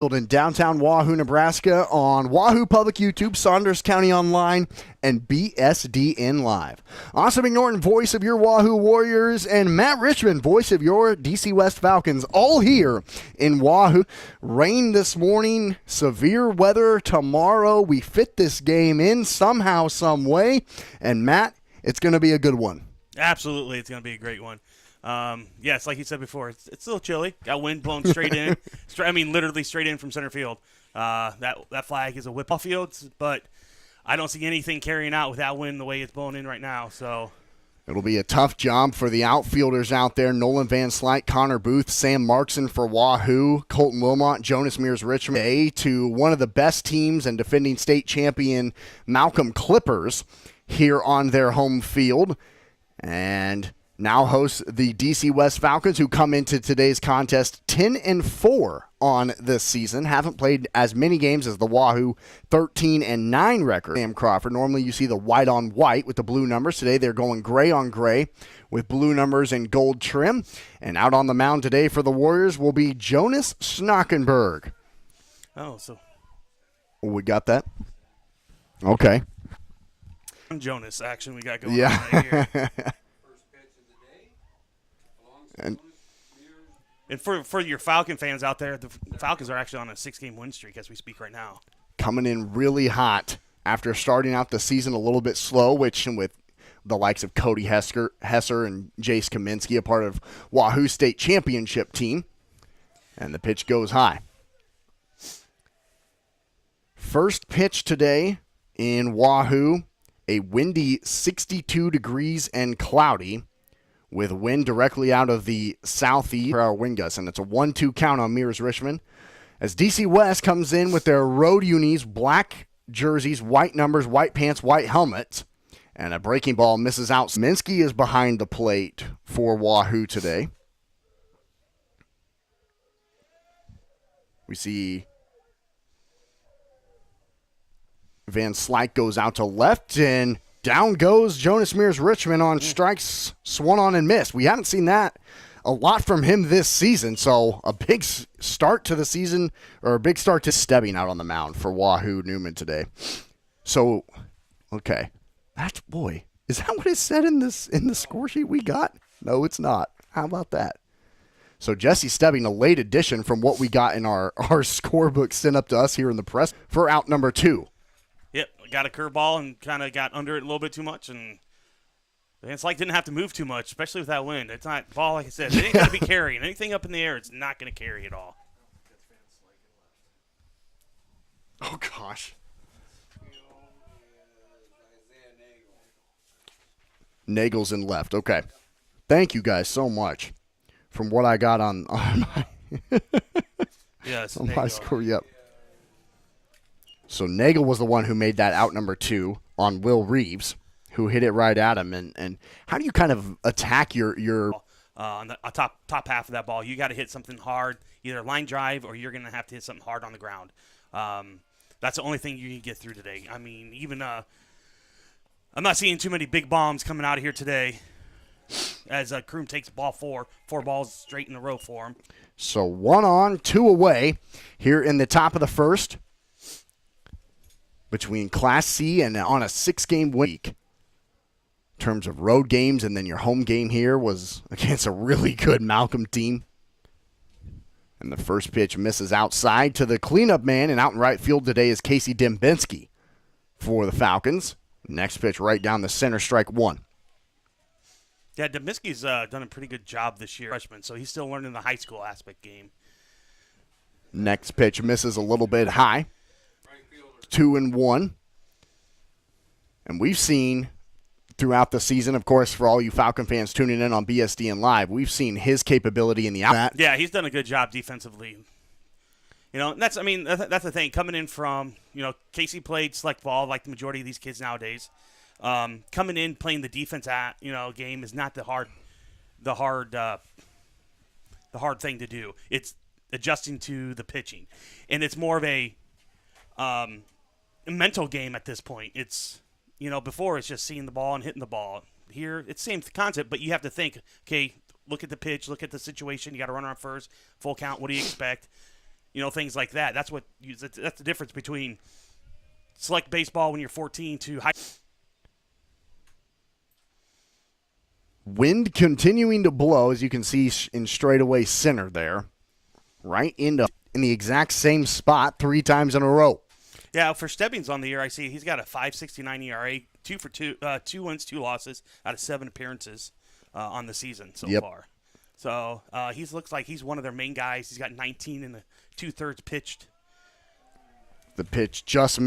In downtown Wahoo, Nebraska on Wahoo Public YouTube, Saunders County Online, and BSDN Live. Austin McNorton, voice of your Wahoo Warriors, and Matt Richmond, voice of your DC West Falcons, all here in Wahoo. Rain this morning, severe weather tomorrow. We fit this game in somehow, some way, and Matt, it's going to be a good one. Absolutely, it's going to be a great one. Yes, like you said before, it's a little chilly. Got wind blowing straight in. Literally straight in from center field. That flag is a whip off field, but I don't see anything carrying out with that wind the way it's blowing in right now. So it'll be a tough job for the outfielders out there. Nolan Van Slyke, Connor Booth, Sam Markson for Wahoo, Colton Wilmot, Jonas Mears Richmond, to one of the best teams and defending state champion Malcolm Clippers here on their home field. And now hosts the DC West Falcons, who come into today's contest 10-4 on this season. Haven't played as many games as the Wahoo 13-9 record. Sam Crawford. Normally you see the white on white with the blue numbers. Today they're going gray on gray with blue numbers and gold trim. And out on the mound today for the Warriors will be Jonas Schnockenberg. Oh, so we got that? Okay. Jonas action we got going on right here. And for your Falcon fans out there, the Falcons are actually on a 6-game win streak as we speak right now. Coming in really hot after starting out the season a little bit slow, which with the likes of Cody Hesser and Jace Kaminsky, a part of Wahoo State Championship team. And the pitch goes high. First pitch today in Wahoo, a windy 62 degrees and cloudy, with wind directly out of the southeast for our wind gusts. And it's a 1-2 count on Mears Richmond. As DC West comes in with their road unis, black jerseys, white numbers, white pants, white helmets. And a breaking ball misses out. Minsky is behind the plate for Wahoo today. We see Van Slyke goes out to left, and down goes Jonas Mears Richmond on strikes, swung on and missed. We haven't seen that a lot from him this season, so a big start to the season, or a big start to stepping out on the mound for Wahoo Newman today. So, okay, is that what it said in the score sheet we got? No, it's not. How about that? So Jesse Stebbing, a late addition from what we got in our scorebook sent up to us here in the press for out number 2. Yep, got a curveball and kind of got under it a little bit too much, and it's like didn't have to move too much, especially with that wind. It's not ball, like I said. It ain't going to be carrying anything up in the air. It's not going to carry at all. Oh gosh. Nagel's in left. Okay. Thank you guys so much. From what I got on my yes, on my score, yep. So Nagel was the one who made that out number 2 on Will Reeves, who hit it right at him. And how do you kind of attack your on the top half of that ball? You got to hit something hard, either line drive or you're going to have to hit something hard on the ground. That's the only thing you can get through today. I mean, even I'm not seeing too many big bombs coming out of here today, as Kroom takes ball four balls straight in a row for him. So 1 on, 2 away here in the top of the first, between Class C and on a 6-game week. In terms of road games, and then your home game here was against a really good Malcolm team. And the first pitch misses outside to the cleanup man, and out in right field today is Casey Dembinski for the Falcons. Next pitch right down the center, strike 1. Yeah, Dembinski's done a pretty good job this year, freshman, so he's still learning the high school aspect game. Next pitch misses a little bit high. 2-1. And we've seen throughout the season, of course, for all you Falcon fans tuning in on BSDN Live, we've seen his capability in the out. Yeah, he's done a good job defensively. You know, that's the thing. Coming in from, Casey played select ball like the majority of these kids nowadays. Coming in playing the defense game is not the hard thing to do. It's adjusting to the pitching, and it's more of a mental game at this point. It's before it's just seeing the ball and hitting the ball. Here it's the same concept, but you have to think. Okay, look at the pitch, look at the situation. You got to run around first, full count. What do you expect? things like that. That's the difference between select baseball when you're 14 to high. Wind continuing to blow, as you can see in straightaway center there, right in the exact same spot 3 times in a row. Yeah, for Stebbings on the year, I see he's got a 5.69 ERA, 2 wins, 2 losses out of 7 appearances on the season so far. So he looks like he's one of their main guys. He's got 19 and 2/3 pitched. The pitch just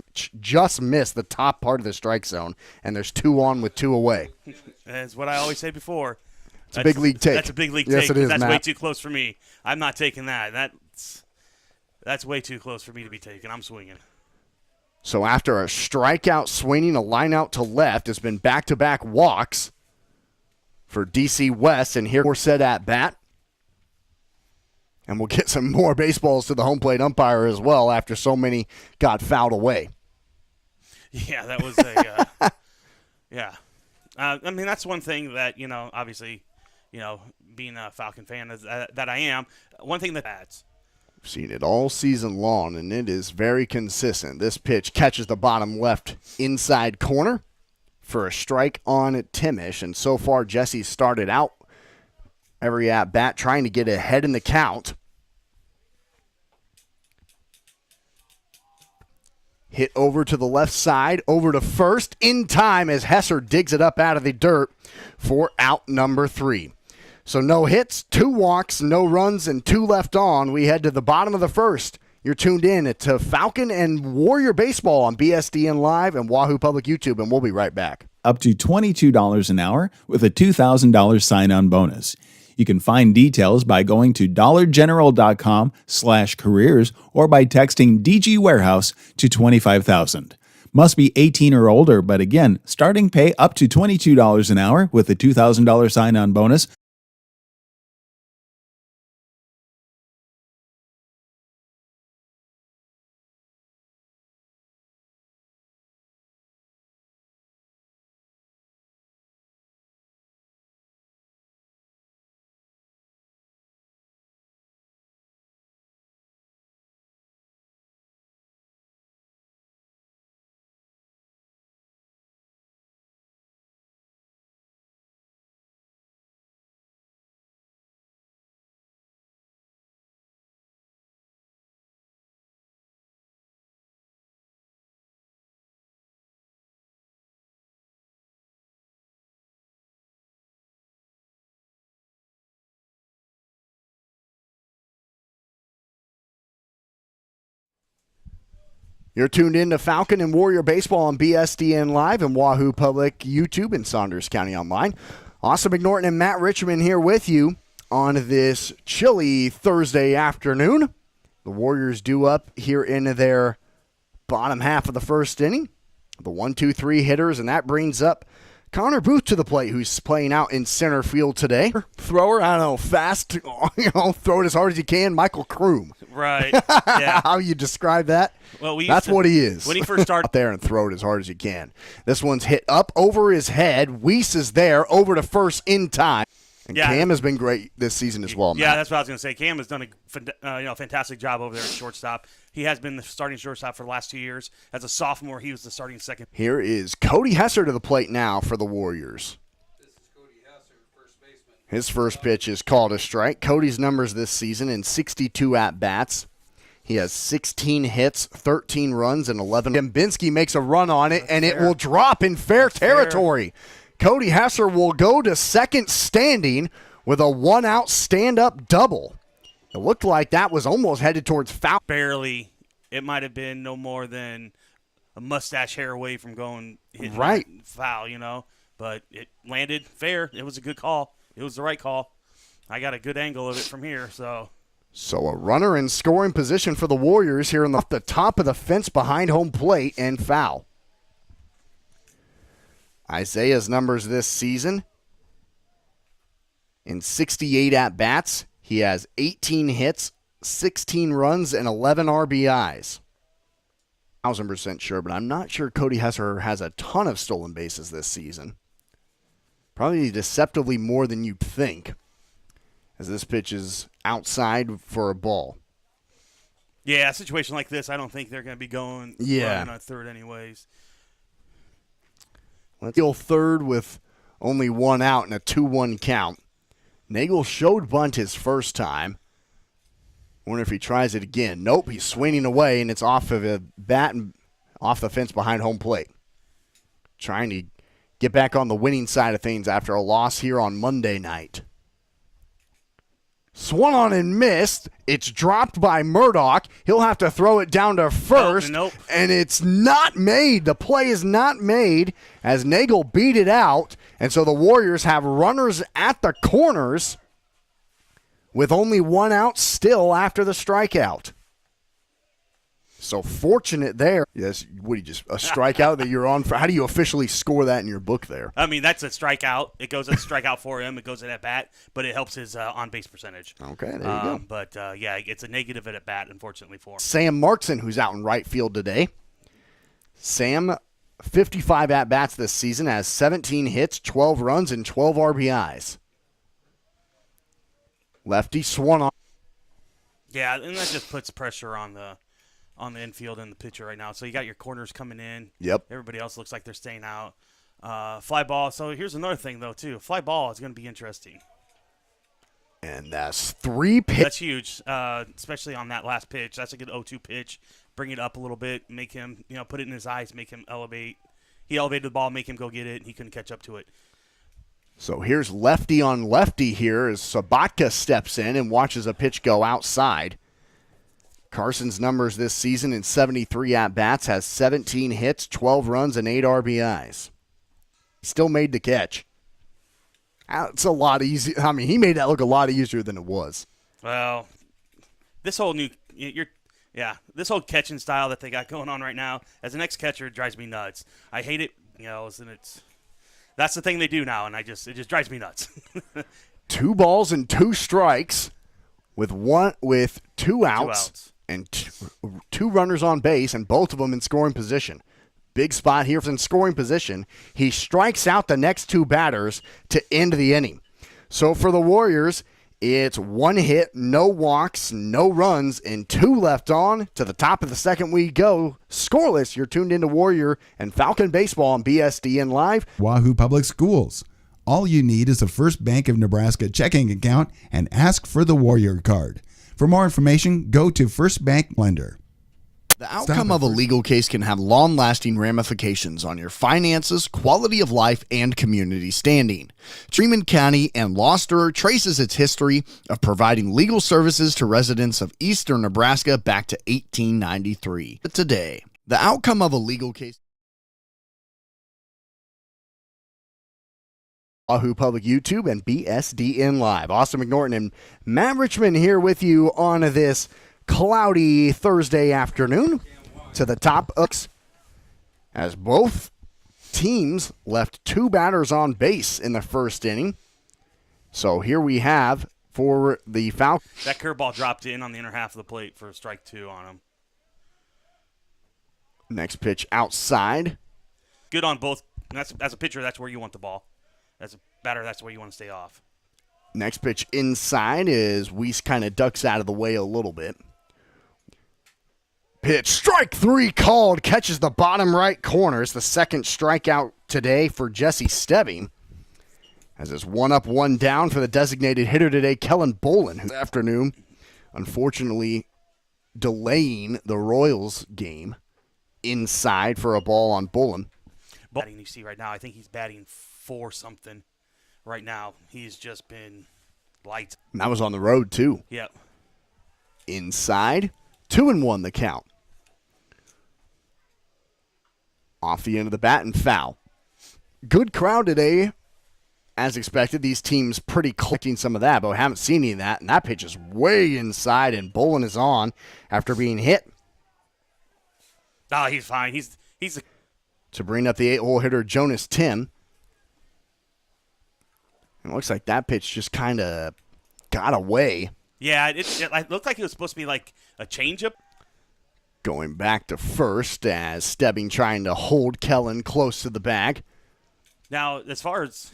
missed the top part of the strike zone, and there's 2 on with 2 away. That's what I always say before. It's a big league take. That's a big league yes, take. It is, that's Matt. way too close for me. I'm not taking that. That's way too close for me to be taking. I'm swinging. So after a strikeout swinging, a line out to left, has been back-to-back walks for DC West, and here we're set at bat. And we'll get some more baseballs to the home plate umpire as well after so many got fouled away. Yeah, that was a yeah. I mean, that's one thing that, obviously, being a Falcon fan that I am, one thing that adds. We've seen it all season long, and it is very consistent. This pitch catches the bottom left inside corner for a strike on Timish, and so far Jesse started out every at-bat trying to get ahead in the count. Hit over to the left side, over to first, in time as Hesser digs it up out of the dirt for out number 3. So no hits, 2 walks, no runs, and 2 left on. We head to the bottom of the first. You're tuned in to Falcon and Warrior Baseball on BSDN Live and Wahoo Public YouTube, and we'll be right back. Up to $22 an hour with a $2,000 sign-on bonus. You can find details by going to dollargeneral.com/careers or by texting DG Warehouse to 25,000. Must be 18 or older, but again, starting pay up to $22 an hour with a $2,000 sign-on bonus. You're tuned in to Falcon and Warrior Baseball on BSDN Live and Wahoo Public YouTube and Saunders County Online. Austin McNorton and Matt Richmond here with you on this chilly Thursday afternoon. The Warriors due up here in their bottom half of the first inning. The 1-2-3 hitters, and that brings up Connor Booth to the plate, who's playing out in center field today. Thrower, I don't know, fast, throw it as hard as you can. Michael Kroom. Right. Yeah. How you describe that? Well, that's what he is. When he first started out there and throw it as hard as you can. This one's hit up over his head. Weiss is there, over to first in time. And Cam has been great this season as well, Matt. Yeah, that's what I was going to say. Cam has done a fantastic job over there at shortstop. He has been the starting shortstop for the last 2 years. As a sophomore, he was the starting second. Here is Cody Hesser to the plate now for the Warriors. This is Cody Hesser, first baseman. His first pitch is called a strike. Cody's numbers this season in 62 at-bats. He has 16 hits, 13 runs, and 11. Gambinski makes a run on it, and it will drop in fair territory. Cody Hesser will go to second standing with a one-out stand-up double. It looked like that was almost headed towards foul. Barely. It might have been no more than a mustache hair away from going right foul, But it landed fair. It was a good call. It was the right call. I got a good angle of it from here, so... So a runner in scoring position for the Warriors here off the top of the fence behind home plate and foul. Isaiah's numbers this season, in 68 at-bats, he has 18 hits, 16 runs, and 11 RBIs. 1,000% sure, but I'm not sure Cody Hesser has a ton of stolen bases this season. Probably deceptively more than you'd think, as this pitch is outside for a ball. Yeah, a situation like this, I don't think they're going to be going running on third anyways. Let's go third with only one out and a 2-1 count. Nagel showed bunt his first time. Wonder if he tries it again. Nope, he's swinging away, and it's off of a bat and off the fence behind home plate. Trying to get back on the winning side of things after a loss here on Monday night. Swung on and missed. It's dropped by Murdoch. He'll have to throw it down to first. Nope. And it's not made. The play is not made as Nagel beat it out. And so the Warriors have runners at the corners with only one out still after the strikeout. So fortunate there. Yes, what do you just a strikeout that you're on for? How do you officially score that in your book there? I mean, that's a strikeout. It goes as a strikeout for him. It goes at bat, but it helps his on-base percentage. Okay, there you go. But, yeah, it's a negative at bat, unfortunately, for him. Sam Markson, who's out in right field today. Sam, 55 at-bats this season, has 17 hits, 12 runs, and 12 RBIs. Lefty swung on. Yeah, and that just puts pressure on the infield and the pitcher right now. So you got your corners coming in. Yep. Everybody else looks like they're staying out. Fly ball. So here's another thing, though, too. Fly ball is going to be interesting. And that's 3 pitches. That's huge, especially on that last pitch. That's a good 0-2 pitch. Bring it up a little bit, make him, put it in his eyes, make him elevate. He elevated the ball, make him go get it, and he couldn't catch up to it. So here's lefty on lefty here as Sabatka steps in and watches a pitch go outside. Carson's numbers this season in 73 at-bats has 17 hits, 12 runs, and 8 RBIs. He still made the catch. It's a lot easier. I mean, he made that look a lot easier than it was. Well, this whole this whole catching style that they got going on right now, as an ex-catcher, it drives me nuts. I hate it, and that's the thing they do now, and it just drives me nuts. 2 balls and 2 strikes with 2 outs. And two runners on base, and both of them in scoring position. Big spot here in scoring position. He strikes out the next 2 batters to end the inning. So for the Warriors, it's 1 hit, no walks, no runs, and 2 left on. To the top of the second we go. Scoreless, you're tuned into Warrior and Falcon Baseball on BSDN Live. Wahoo Public Schools. All you need is a First Bank of Nebraska checking account and ask for the Warrior card. For more information, go to First Bank Lender. The outcome of a legal case can have long-lasting ramifications on your finances, quality of life, and community standing. Truman County and Lauster traces its history of providing legal services to residents of eastern Nebraska back to 1893. But today, the outcome of a legal case. Wahoo Public YouTube and BSDN Live. Austin McNorton and Matt Richmond here with you on this cloudy Thursday afternoon. To the top as both teams left 2 batters on base in the first inning. So here we have for the Falcons. That curveball dropped in on the inner half of the plate for strike 2 on him. Next pitch outside. Good on both. As a pitcher, that's where you want the ball. As a batter, that's where you want to stay off. Next pitch inside is Weiss kind of ducks out of the way a little bit. Pitch, strike 3 called, catches the bottom right corner. It's the second strikeout today for Jesse Stebbing. As it's 1 up, 1 down for the designated hitter today, Kellen Bolin, who this afternoon, unfortunately, delaying the Royals game inside for a ball on Bolin. Batting you see right now, I think he's batting 4 something right now. He's just been lights. And that was on the road, too. Yep. Inside, 2-1 the count. Off the end of the bat and foul. Good crowd today. As expected, these teams pretty collecting some of that, but we haven't seen any of that. And that pitch is way inside, and Bolin is on after being hit. Oh, he's fine. He's to bring up the 8-hole hitter, Jonas Tim. It looks like that pitch just kind of got away. Yeah, it looked like it was supposed to be like a changeup. Going back to first as Stebbing trying to hold Kellen close to the bag. Now, as far as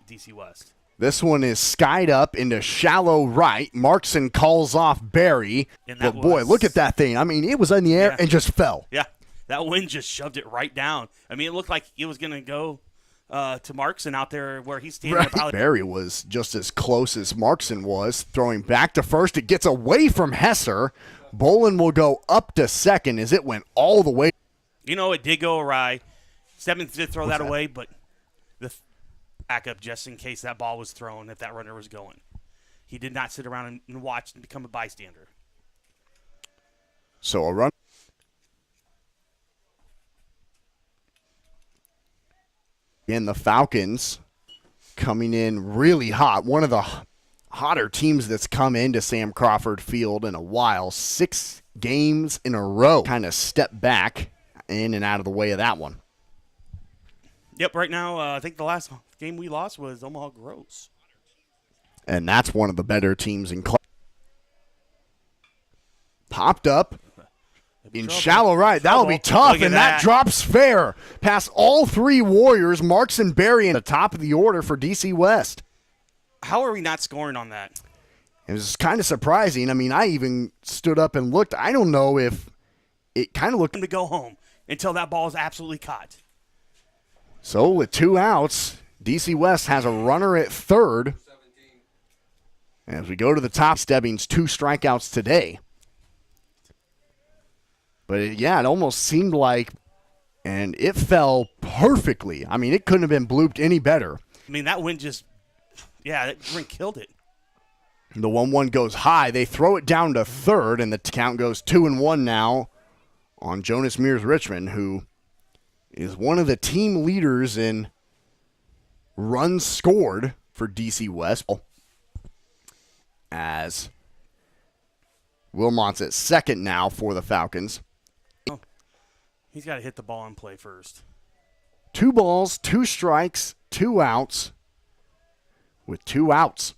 DC West. This one is skied up into shallow right. Markson calls off Barry. But boy, look at that thing. I mean, it was in the air and just fell. Yeah, that wind just shoved it right down. I mean, it looked like it was going to go to Markson out there where he's standing. Right. Barry was just as close as Markson was. Throwing back to first. It gets away from Hesser. Bolin will go up to second as it went all the way. You know, it did go awry. Stebbins did throw that away, but the backup just in case that ball was thrown if that runner was going. He did not sit around and watch and become a bystander. So a run. And the Falcons coming in really hot. One of the hotter teams that's come into Sam Crawford Field in a while. 6 games in a row. Kind of step back in and out of the way of that one. Yep, right now, I think the last game we lost was Omaha Gross. And that's one of the better teams in class. Popped up in shallow right. That'll be tough, and that drops fair. Past all 3 Warriors, Marks and Barry in the top of the order for DC West. How are we not scoring on that? It was kind of surprising. I mean, I even stood up and looked. I don't know if it kind of looked to go home until that ball is absolutely caught. So with 2 outs, DC West has a runner at third. As we go to the top, Stebbings 2 strikeouts today. But it almost seemed like, and it fell perfectly. I mean, it couldn't have been blooped any better. I mean, that wind just, that wind killed it. The 1-1 goes high. They throw it down to third, and the count goes 2-1 now on Jonas Mears Richmond, who is one of the team leaders in runs scored for DC West. As Wilmot's at second now for the Falcons. He's got to hit the ball and play first. 2 balls, 2 strikes, 2 outs with 2 outs.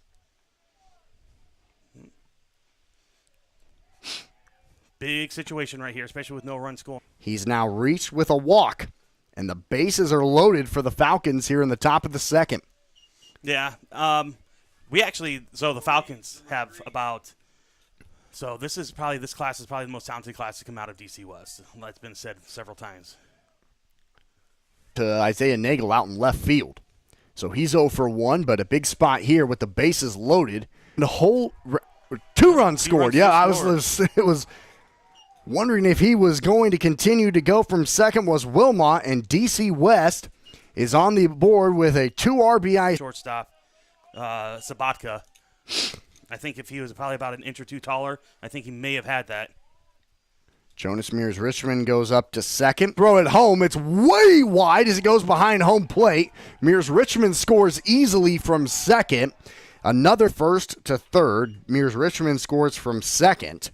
Big situation right here, especially with no run scored. He's now reached with a walk, and the bases are loaded for the Falcons here in the top of the second. Yeah. The Falcons have about, this class is probably the most talented class to come out of DC West. That's been said several times. To Isaiah Nagel out in left field. So he's 0 for 1, but a big spot here with the bases loaded. And the whole 2 runs scored. It was wondering if he was going to continue to go from second was Wilmot, and DC West is on the board with a 2 RBI. Shortstop, Sabatka. I think if he was probably about an inch or 2 taller, I think he may have had that. Jonas Mears Richmond goes up to second. Throw it home. It's way wide as it goes behind home plate. Mears Richmond scores easily from second. Another first to third. Mears Richmond scores from second.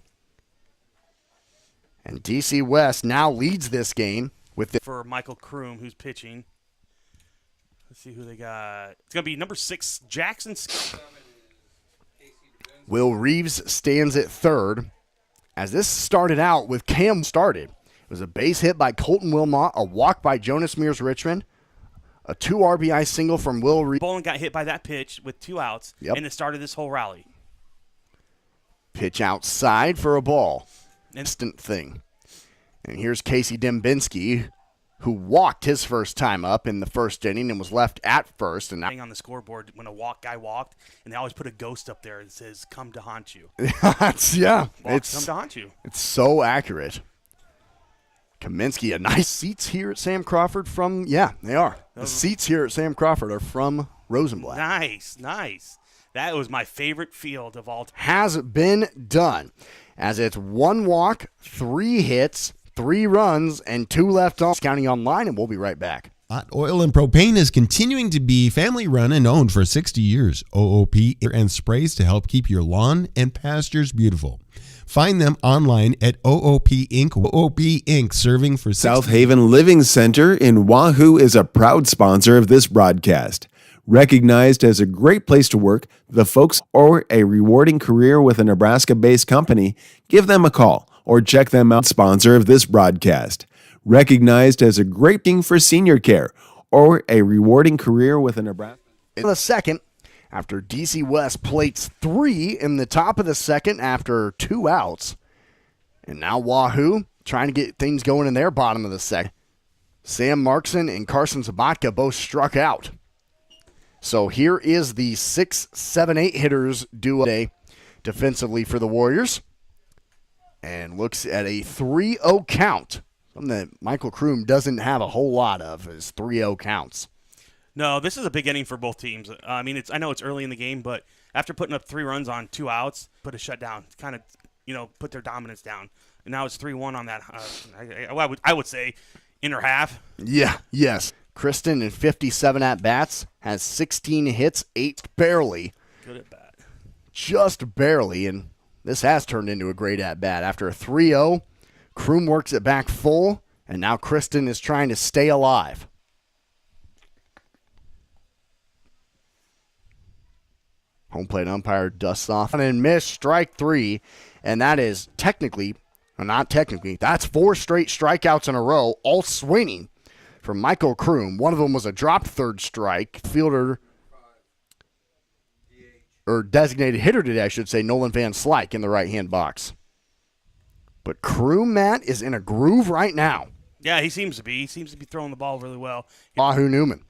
And DC West now leads this game with for Michael Kroom, who's pitching. Let's see who they got. It's going to be number 6, Jackson. Will Reeves stands at third. As this started out with Cam started. It was a base hit by Colton Wilmot, a walk by Jonas Mears Richmond, a 2 RBI single from Will Reeves. Bolin got hit by that pitch with 2 outs, and it started this whole rally. Pitch outside for a ball. Instant thing. And here's Casey Dembinski, who walked his first time up in the first inning and was left at first. And now on the scoreboard when a guy walked, and they always put a ghost up there that says, "Come to haunt you." Come to haunt you. It's so accurate. Kaminsky, a nice seats here at Sam Crawford from, they are. The seats here at Sam Crawford are from Rosenblatt. Nice. That was my favorite field of all time. Has been done. As it's 1 walk, 3 hits, 3 runs, and 2 left on. County Online, and we'll be right back. Hot Oil and Propane is continuing to be family run and owned for 60 years. OOP and sprays to help keep your lawn and pastures beautiful. Find them online at OOP Inc. OOP Inc. serving for South Haven Living Center in Wahoo is a proud sponsor of this broadcast. Recognized as a great place to work, the folks or a rewarding career with a Nebraska-based company, give them a call or check them out. Sponsor of this broadcast. Recognized as a great thing for senior care or a rewarding career with a Nebraska. In the second, after DC West plates 3 in the top of the second after 2 outs. And now Wahoo trying to get things going in their bottom of the second. Sam Markson and Carson Sabatka both struck out. So here is the 6, 7, 8 hitters duo today defensively for the Warriors. And looks at a 3-0 count. Something that Michael Kroom doesn't have a whole lot of is 3-0 counts. No, this is a big inning for both teams. I mean, I know it's early in the game, but after putting up 3 runs on 2 outs, put a shutdown, kind of, put their dominance down. And now it's 3-1 on that. I would say inner half. Yeah, yes. Kristen in 57 at-bats has 16 hits, 8 barely. Good at bat. Just barely, and this has turned into a great at-bat. After a 3-0, Kroom works it back full, and now Kristen is trying to stay alive. Home plate umpire dusts off and missed strike 3, and that is not technically, that's 4 straight strikeouts in a row, all swinging from Michael Kroom. One of them was a dropped third strike. Fielder, or designated hitter today, I should say, Nolan Van Slyke in the right-hand box. But Kroom, Matt, is in a groove right now. Yeah, he seems to be. He seems to be throwing the ball really well. Wahoo Newman.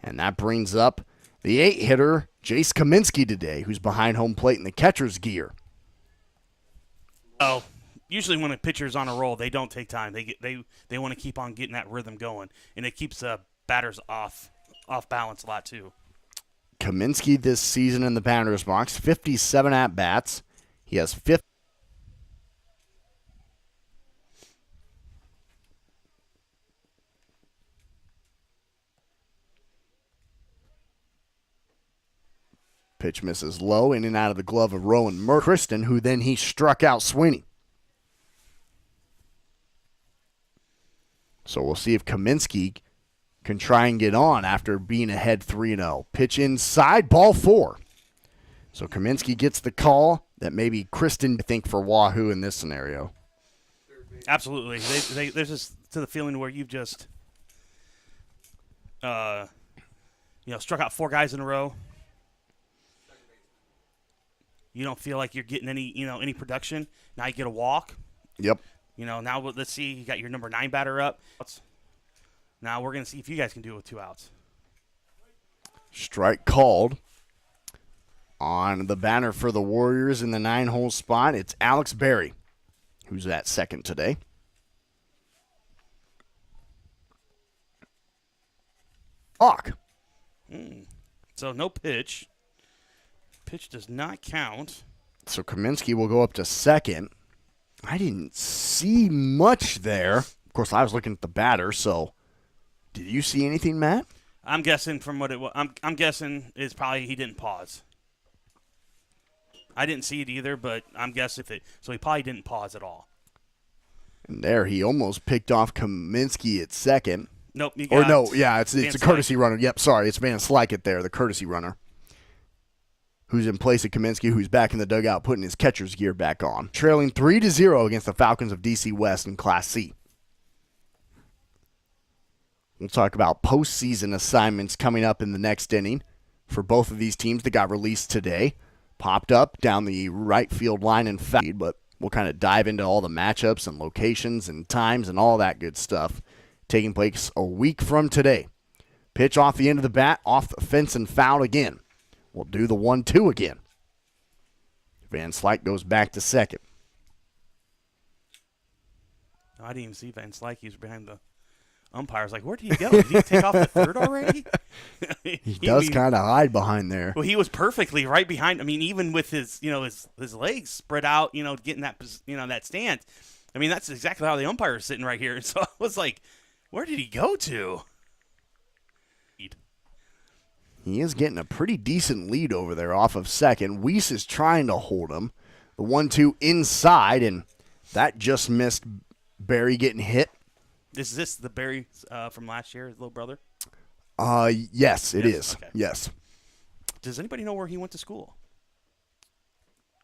And that brings up the 8-hitter, Jace Kaminsky today, who's behind home plate in the catcher's gear. Oh, usually when a pitcher's on a roll, they don't take time. They want to keep on getting that rhythm going, and it keeps batters off balance a lot too. Kaminsky this season in the batter's box, 57 at-bats. He has 50. Pitch misses low, in and out of the glove of Rowan Kristen, who then he struck out swinging. So we'll see if Kaminsky can try and get on after being ahead 3-0. Pitch inside, ball 4. So Kaminsky gets the call that maybe Kristen think for Wahoo in this scenario. Absolutely. There's just to the feeling where you've just struck out 4 guys in a row. You don't feel like you're getting any production. Now you get a walk. Yep. Now let's see. You got your number 9 batter up. Now we're going to see if you guys can do it with 2 outs. Strike called on the batter for the Warriors in the 9-hole spot. It's Alex Berry, who's at second today. Hawk. So no pitch. Pitch does not count. So Kaminsky will go up to second. I didn't see much there. Of course, I was looking at the batter, so did you see anything, Matt? I'm guessing from what it was. I'm guessing it's probably he didn't pause. I didn't see it either, but I'm guessing so he probably didn't pause at all. And there he almost picked off Kaminsky at second. Nope. It's a courtesy runner. Yep, sorry, it's Van Slyke there, the courtesy runner, who's in place of Kaminsky, who's back in the dugout putting his catcher's gear back on. Trailing 3-0 against the Falcons of DC West in Class C. We'll talk about postseason assignments coming up in the next inning for both of these teams that got released today. Popped up down the right field line in fact, but we'll kind of dive into all the matchups and locations and times and all that good stuff taking place a week from today. Pitch off the end of the bat, off the fence and fouled again. We'll do the 1-2 again. Van Slyke goes back to second. I didn't even see Van Slyke. He was behind the umpires. Like, where did he go? Did he take off the third already? He does kind of hide behind there. Well, he was perfectly right behind. I mean, even with his legs spread out, getting that stance. I mean, that's exactly how the umpire is sitting right here. So I was like, where did he go to? He is getting a pretty decent lead over there off of second. Weiss is trying to hold him. The 1-2 inside, and that just missed Barry getting hit. Is this the Barry from last year, his little brother? Yes, it is. Okay. Yes. Does anybody know where he went to school?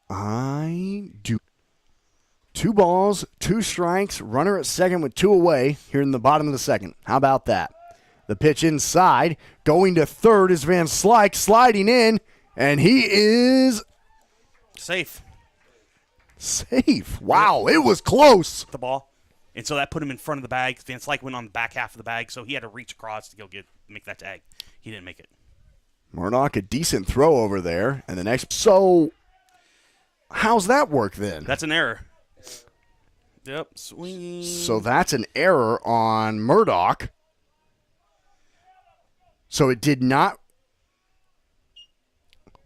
I do. 2 balls, 2 strikes, runner at second with 2 away here in the bottom of the second. How about that? The pitch inside. Going to third is Van Slyke sliding in, and he is Safe. safe. Wow, it was close. The ball. And so that put him in front of the bag. Van Slyke went on the back half of the bag, so he had to reach across to go make that tag. He didn't make it. Murdoch, a decent throw over there. And the next. So, how's that work then? That's an error. Yep, swinging. So that's an error on Murdoch. So it did not.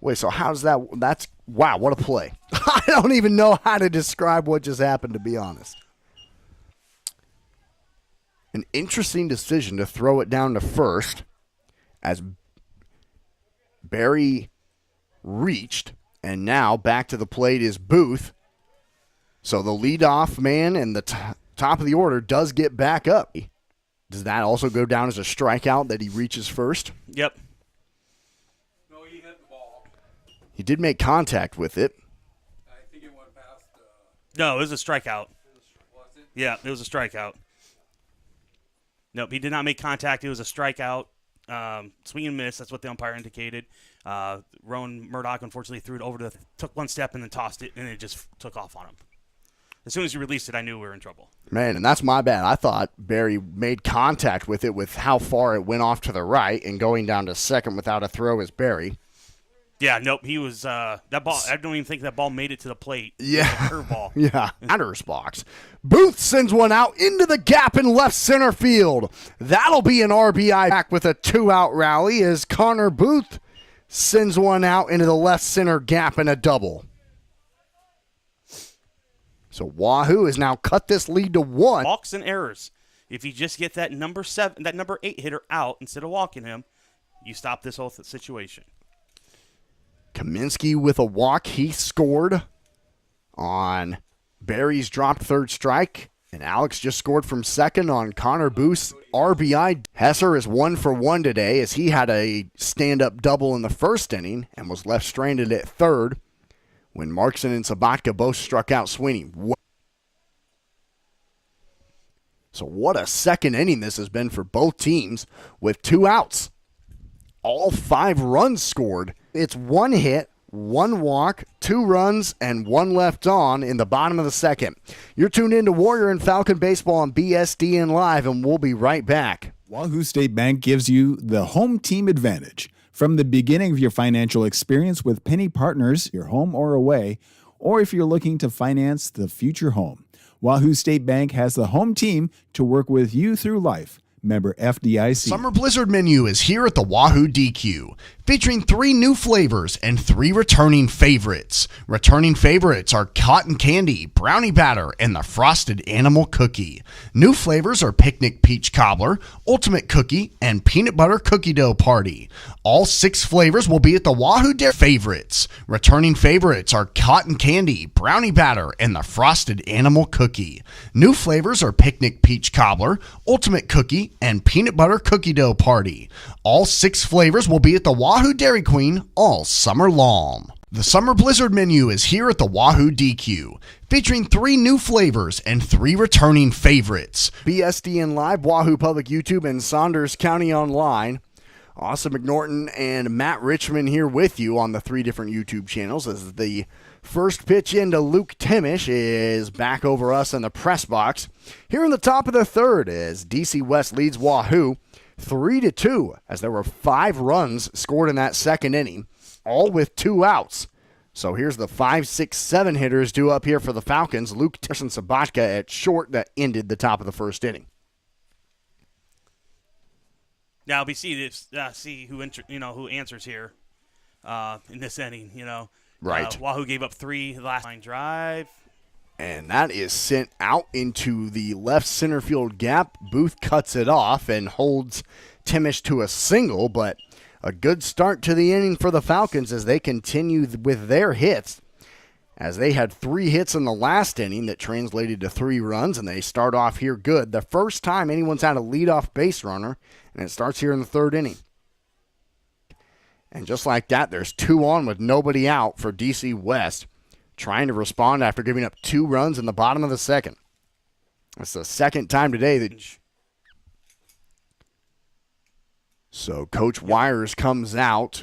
Wait, so how's that? That's, wow, what a play. I don't even know how to describe what just happened, to be honest. An interesting decision to throw it down to first as Barry reached, and now back to the plate is Booth. So the leadoff man and the top of the order does get back up. Does that also go down as a strikeout that he reaches first? Yep. No, he hit the ball. He did make contact with it. I think it went past. No, it was a strikeout. Was it? Yeah, it was a strikeout. Nope, he did not make contact. It was a strikeout. Swing and miss. That's what the umpire indicated. Rowan Murdoch unfortunately threw it over took one step and then tossed it, and it just took off on him. As soon as he released it, I knew we were in trouble. Man, and that's my bad. I thought Barry made contact with it with how far it went off to the right, and going down to second without a throw is Barry. Yeah, nope. He was that ball. I don't even think that ball made it to the plate. Yeah. It was a curveball. Yeah, batter's box. Booth sends one out into the gap in left center field. That'll be an RBI back with a 2-out rally as Connor Booth sends one out into the left center gap in a double. So Wahoo has now cut this lead to 1. Walks and errors. If you just get that number 8 hitter out instead of walking him, you stop this whole situation. Kaminsky with a walk. He scored on Barry's dropped third strike. And Alex just scored from second on Connor Booth's RBI. Hesser is 1 for 1 today as he had a stand-up double in the first inning and was left stranded at third when Markson and Sabatka both struck out Sweeney. So what a second inning this has been for both teams with 2 outs. All 5 runs scored. It's 1 hit, 1 walk, 2 runs, and 1 left on in the bottom of the second. You're tuned in to Warrior and Falcon Baseball on BSDN Live, and we'll be right back. Wahoo State Bank gives you the home team advantage. From the beginning of your financial experience with Penny Partners, your home or away, or if you're looking to finance the future home, Wahoo State Bank has the home team to work with you through life. Member FDIC. Summer Blizzard menu is here at the Wahoo DQ, featuring 3 new flavors and 3 returning favorites. Returning favorites are cotton candy, brownie batter, and the frosted animal cookie. New flavors are picnic peach cobbler, ultimate cookie, and peanut butter cookie dough party. All 6 flavors will be at the Wahoo Dairy favorites. Returning favorites are cotton candy, brownie batter, and the frosted animal cookie. New flavors are picnic peach cobbler, ultimate cookie, and peanut butter cookie dough party. All 6 flavors will be at the Wahoo Dairy Queen all summer long. The Summer Blizzard menu is here at the Wahoo DQ, featuring 3 new flavors and 3 returning favorites. BSDN Live, Wahoo Public YouTube, and Saunders County Online. Austin McNorton and Matt Richmond here with you on the 3 different YouTube channels as the first pitch into Luke Timish is back over us in the press box. Here in the top of the third as DC West leads Wahoo 3-2 as there were 5 runs scored in that second inning, all with 2 outs. So here's the 5, 6, 7 hitters due up here for the Falcons. Luke Timish and Sabatka at short that ended the top of the first inning. Now we see who answers here in this inning. Right. Wahoo gave up 3 last line drive. And that is sent out into the left center field gap. Booth cuts it off and holds Timish to a single, but a good start to the inning for the Falcons as they continue with their hits. As they had 3 hits in the last inning that translated to 3 runs, and they start off here good. The first time anyone's had a leadoff base runner, and it starts here in the third inning. And just like that, there's 2 on with nobody out for DC West, trying to respond after giving up 2 runs in the bottom of the second. That's the second time today that So Coach Wires comes out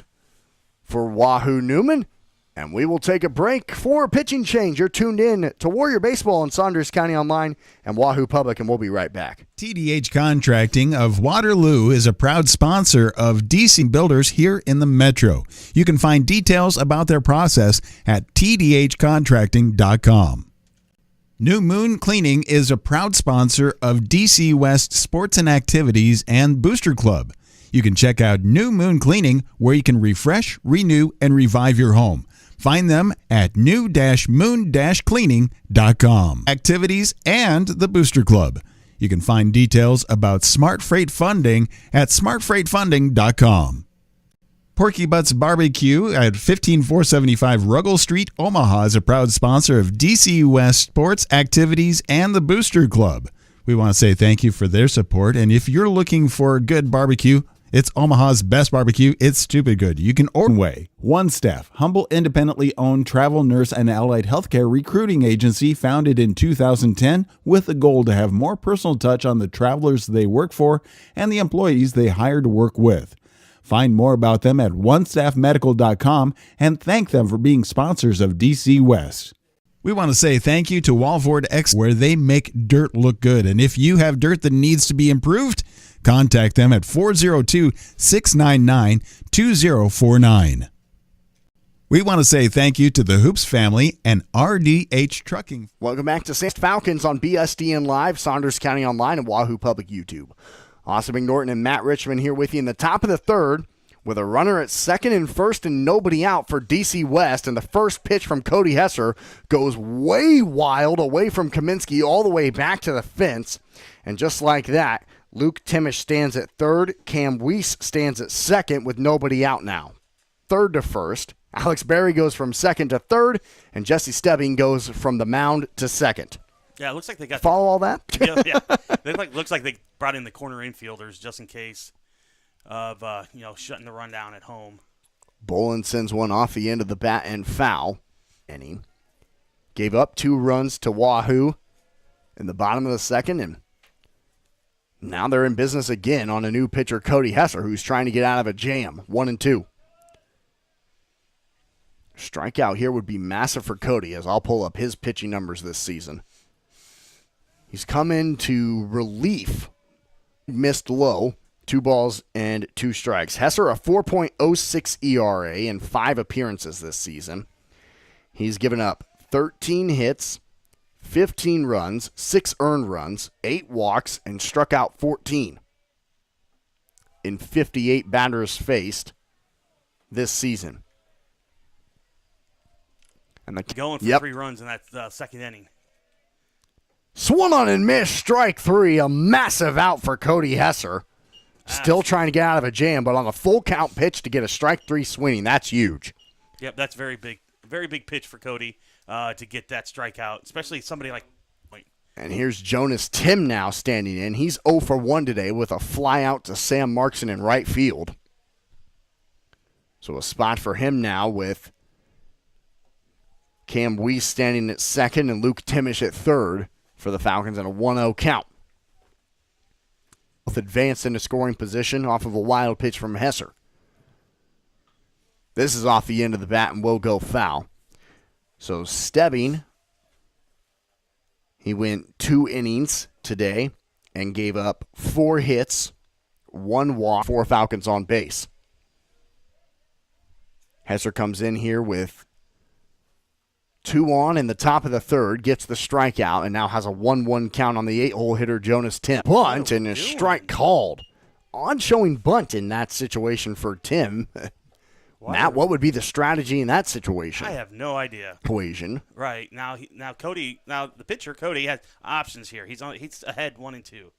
for Wahoo Newman, and we will take a break for a pitching change. You're tuned in to Warrior Baseball on Saunders County Online and Wahoo Public, and we'll be right back. TDH Contracting of Waterloo is a proud sponsor of DC Builders here in the Metro. You can find details about their process at tdhcontracting.com. New Moon Cleaning is a proud sponsor of DC West Sports and Activities and Booster Club. You can check out New Moon Cleaning, where you can refresh, renew, and revive your home. Find them at new-moon-cleaning.com. Activities and the Booster Club. You can find details about Smart Freight Funding at smartfreightfunding.com. Porky Butts Barbecue at 15475 Ruggles Street, Omaha is a proud sponsor of DC West Sports, Activities, and the Booster Club. We want to say thank you for their support, and if you're looking for good barbecue, it's Omaha's best barbecue. It's stupid good. You can order way. One Staff, humble, independently owned travel nurse and allied healthcare recruiting agency founded in 2010 with the goal to have more personal touch on the travelers they work for and the employees they hire to work with. Find more about them at onestaffmedical.com and thank them for being sponsors of DC West. We want to say thank you to Walford X, where they make dirt look good. And if you have dirt that needs to be improved, contact them at 402-699-2049. We want to say thank you to the Hoops family and RDH Trucking. Welcome back to Saints Falcons on BSDN Live, Saunders County Online, and Wahoo Public YouTube. Austin McNorton and Matt Richmond here with you in the top of the third with a runner at second and first and nobody out for DC West. And the first pitch from Cody Hesser goes way wild away from Kaminsky all the way back to the fence. And just like that, Luke Timish stands at third. Cam Weiss stands at second with nobody out now. Third to first. Alex Berry goes from second to third, and Jesse Stebbing goes from the mound to second. Yeah, it looks like they got Follow all that? yeah. Looks like they brought in the corner infielders just in case of shutting the run down at home. Bolin sends one off the end of the bat and foul. Inning. Gave up 2 runs to Wahoo in the bottom of the second, and now they're in business again on a new pitcher, Cody Hesser, who's trying to get out of a jam. 1-2. Strikeout here would be massive for Cody, as I'll pull up his pitching numbers this season. He's come into relief. Missed low. 2 balls and 2 strikes. Hesser, a 4.06 ERA in 5 appearances this season. He's given up 13 hits, 15 runs, 6 earned runs, 8 walks, and struck out 14 in 58 batters faced this season. And Going for 3 runs in that second inning. Swung on and missed, strike 3. A massive out for Cody Hesser. Still trying to get out of a jam, but on a full count pitch to get a strike 3 swinging, that's huge. Yep, that's very big pitch for Cody to get that strikeout, especially somebody like. And here's Jonas Tim now standing in. He's 0 for 1 today with a fly out to Sam Markson in right field. So a spot for him now with Cam Weiss standing at second and Luke Timish at third for the Falcons in a 1-0 count. Both advanced into scoring position off of a wild pitch from Hesser. This is off the end of the bat and will go foul. So Stebbing, he went 2 innings today and gave up 4 hits, 1 walk, 4 Falcons on base. Hesser comes in here with 2 on in the top of the third, gets the strikeout, and now has a 1-1 count on the 8-hole hitter Jonas Tim. Bunt and a strike called. Odd showing bunt in that situation for Tim. Matt, what would be the strategy in that situation? I have no idea. Equation. Right now, the pitcher Cody has options here. He's ahead 1-2.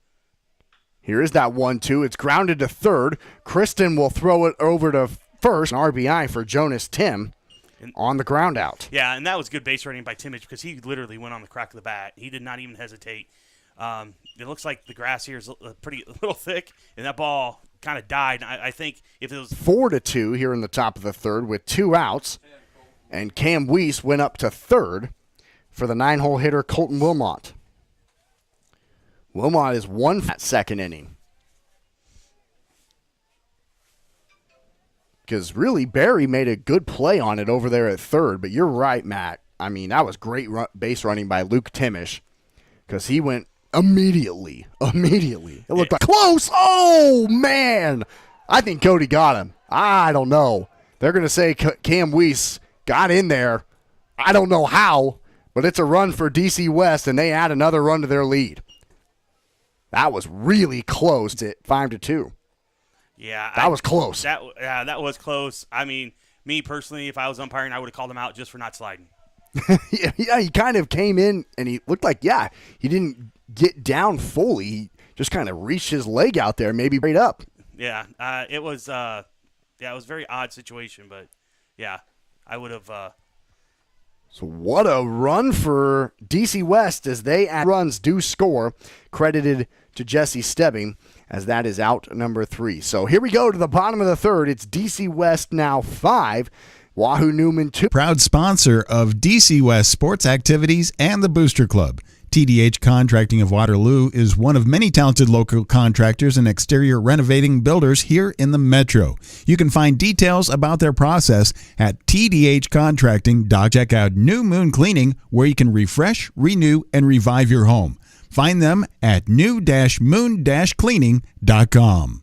Here is that 1-2. It's grounded to third. Kristen will throw it over to first. An RBI for Jonas Tim. On the ground out. Yeah, and that was good base running by Timish because he literally went on the crack of the bat. He did not even hesitate. It looks like the grass here is a little thick, and that ball kind of died. I think if it was 4-2 here in the top of the third with 2 outs, and Cam Weiss went up to third for the 9-hole hitter Colton Wilmot. Wilmot is 1 for that second inning. because really Barry made a good play on it over there at third. But you're right, Matt. I mean, that was great base running by Luke Timish because he went immediately. It looked like close. Oh, man. I think Cody got him. I don't know. They're going to say Cam Weiss got in there. I don't know how, but it's a run for DC West, and they add another run to their lead. That was really close at 5-2. Yeah. That was close. That was close. I mean, me personally, if I was umpiring, I would have called him out just for not sliding. Yeah, he kind of came in, and he looked like, he didn't get down fully. He just kind of reached his leg out there, maybe straight up. Yeah, it was a very odd situation, but yeah, I would have. So what a run for DC West as they add runs do score, credited to Jesse Stebbing as that is out number 3. So here we go to the bottom of the third. It's DC West now 5, Wahoo Newman 2. Proud sponsor of DC West sports activities and the Booster Club. TDH Contracting of Waterloo is one of many talented local contractors and exterior renovating builders here in the metro. You can find details about their process at tdhcontracting.com. Check out New Moon Cleaning, where you can refresh, renew, and revive your home. Find them at new-moon-cleaning.com.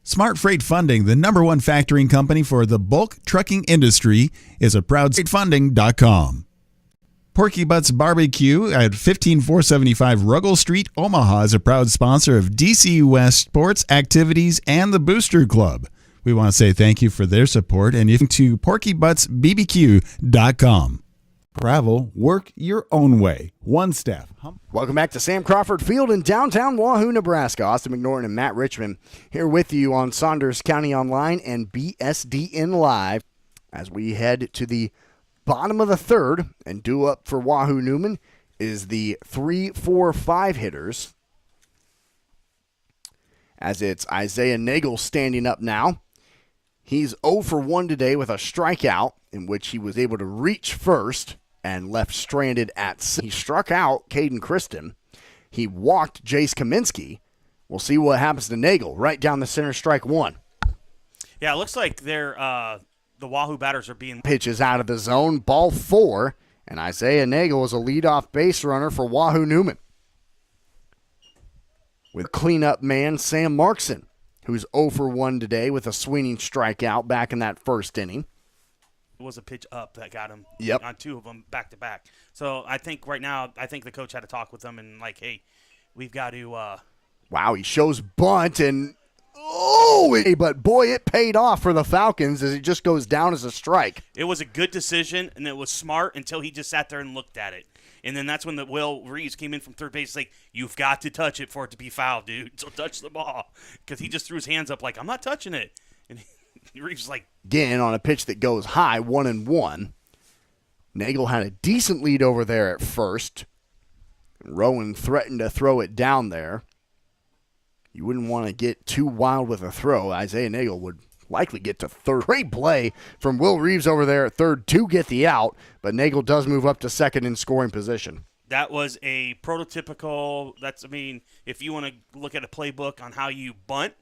Smart Freight Funding, the #1 factoring company for the bulk trucking industry, is a proud FreightFunding.com. Porky Butts Barbecue at 15475 Ruggles Street, Omaha is a proud sponsor of DC West sports activities and the Booster Club. We want to say thank you for their support and you can to porkybuttsbbq.com. Travel, work your own way. One staff. Welcome back to Sam Crawford Field in downtown Wahoo, Nebraska. Austin McNorton and Matt Richmond here with you on Saunders County Online and BSDN Live as we head to the bottom of the third, and due up for Wahoo Newman is the 3-4-5 hitters. As it's Isaiah Nagel standing up now. He's 0 for 1 today with a strikeout in which he was able to reach first and left stranded at second. He struck out Caden Kristen. He walked Jace Kaminsky. We'll see what happens to Nagel right down the center, strike 1. Yeah, it looks like the Wahoo batters are being pitches out of the zone, ball 4, and Isaiah Nagel is a leadoff base runner for Wahoo Newman. With cleanup man Sam Markson, who's 0 for 1 today with a swinging strikeout back in that first inning. It was a pitch up that got him on 2 of them back to back. So I think right now, the coach had to talk with them and like, hey, we've got to. Wow, he shows bunt and. But boy, it paid off for the Falcons as it just goes down as a strike. It was a good decision, and it was smart until he just sat there and looked at it. And then that's when the Will Reeves came in from third base like, you've got to touch it for it to be fouled, dude. So touch the ball. Because he just threw his hands up like, I'm not touching it. And Reeves was like. Again, on a pitch that goes high, 1-1. Nagel had a decent lead over there at first. Rowan threatened to throw it down there. You wouldn't want to get too wild with a throw. Isaiah Nagel would likely get to third. Great play from Will Reeves over there at third to get the out, but Nagel does move up to second in scoring position. That was a prototypical, if you want to look at a playbook on how you bunt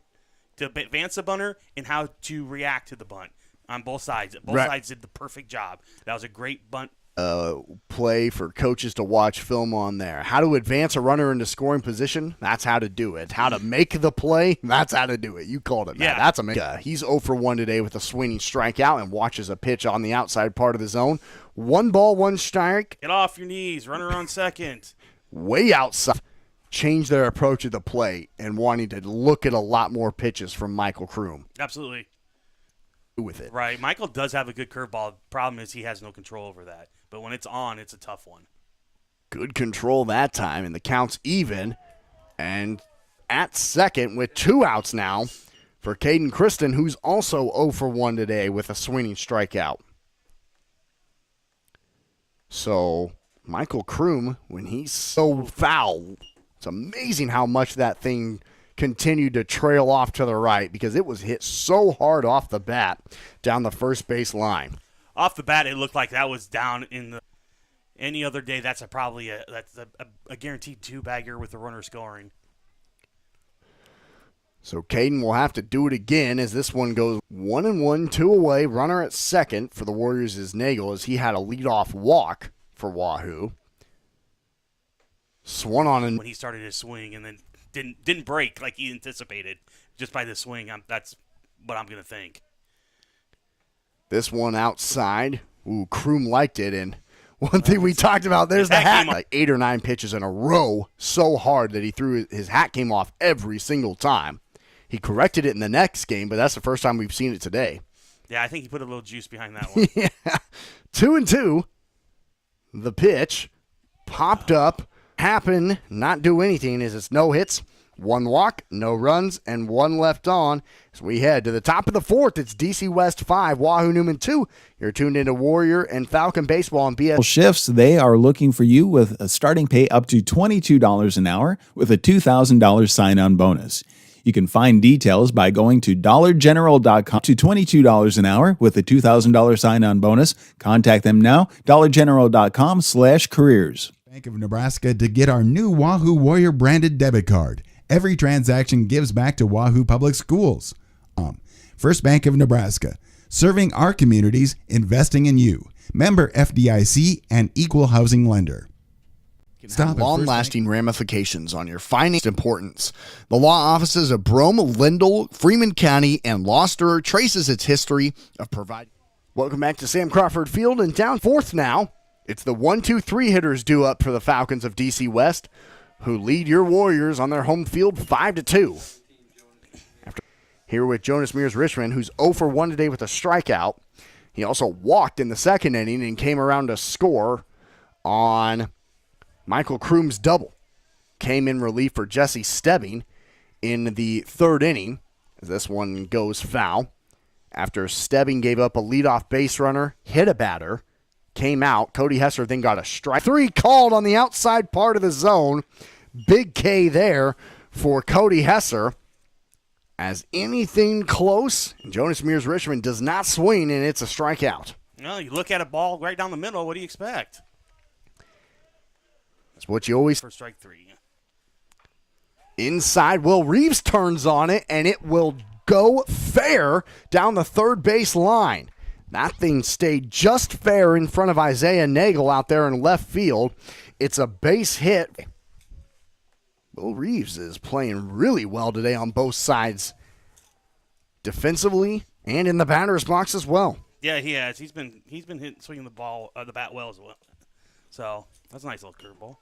to advance a bunter and how to react to the bunt on both sides. Both sides did the perfect job. That was a great bunt. Play for coaches to watch film on there. How to advance a runner into scoring position, that's how to do it. How to make the play, that's how to do it. You called it, Matt. Yeah. That's amazing. He's 0 for 1 today with a swinging strikeout and watches a pitch on the outside part of the zone. 1 ball, 1 strike. Get off your knees. Runner on second. Way outside. Change their approach of the play and wanting to look at a lot more pitches from Michael Kroom. Absolutely. With it. Right. Michael does have a good curveball. Problem is he has no control over that. But when it's on, it's a tough one. Good control that time, and the count's even. And at second with 2 outs now for Caden Kristen, who's also 0 for 1 today with a swinging strikeout. So Michael Kroom, when he's so foul, it's amazing how much that thing continued to trail off to the right because it was hit so hard off the bat down the first base line. Off the bat, it looked like that was down in the. Any other day, that's probably a guaranteed 2-bagger with the runner scoring. So Caden will have to do it again as this one goes 1-1, 2 away. Runner at second for the Warriors is Nagel as he had a leadoff walk for Wahoo. Swung on and When he started his swing and then didn't break like he anticipated just by the swing, that's what I'm going to think. this one outside. Ooh, Kroom liked it. And one thing we talked about, there's the hat. Like 8 or 9 pitches in a row so hard that he threw his hat came off every single time. He corrected it in the next game, but that's the first time we've seen it today. Yeah, I think he put a little juice behind that one. Yeah. 2-2. The pitch popped up. Happen, not do anything as it's no hits, 1 walk, no runs, and 1 left on. As we head to the top of the 4th, it's DC West 5, Wahoo Newman 2. You're tuned into Warrior and Falcon Baseball on BS. Shifts, they are looking for you with a starting pay up to $22 an hour with a $2,000 sign-on bonus. You can find details by going to dollargeneral.com to $22 an hour with a $2,000 sign-on bonus. Contact them now, dollargeneral.com/careers. Bank of Nebraska to get our new Wahoo Warrior branded debit card. Every transaction gives back to Wahoo Public Schools. First Bank of Nebraska, serving our communities, investing in you. Member FDIC and equal housing lender. Stop long-lasting ramifications on your finance importance. The law offices of Brome, Lindell, Freeman County, and Gloucester traces its history of providing. Welcome back to Sam Crawford Field and down 4th now. It's the 1-2-3 hitters due up for the Falcons of DC West, who lead your Warriors on their home field 5-2. Here with Jonas Mears Richmond, who's 0 for 1 today with a strikeout. He also walked in the second inning and came around to score on Michael Kroom's double. Came in relief for Jesse Stebbing in the 3rd inning as this one goes foul. After Stebbing gave up a leadoff base runner, hit a batter, came out. Cody Hesser then got a strike. 3 called on the outside part of the zone. Big K there for Cody Hesser. As anything close, Jonas Mears Richmond does not swing, and it's a strikeout. No, you look at a ball right down the middle, what do you expect? That's what you always. For strike 3. Inside, Will Reeves turns on it, and it will go fair down the third base line. That thing stayed just fair in front of Isaiah Nagel out there in left field. It's a base hit. Will Reeves is playing really well today on both sides, defensively and in the batter's box as well. Yeah, he has. He's been swinging the bat well as well. So that's a nice little curveball.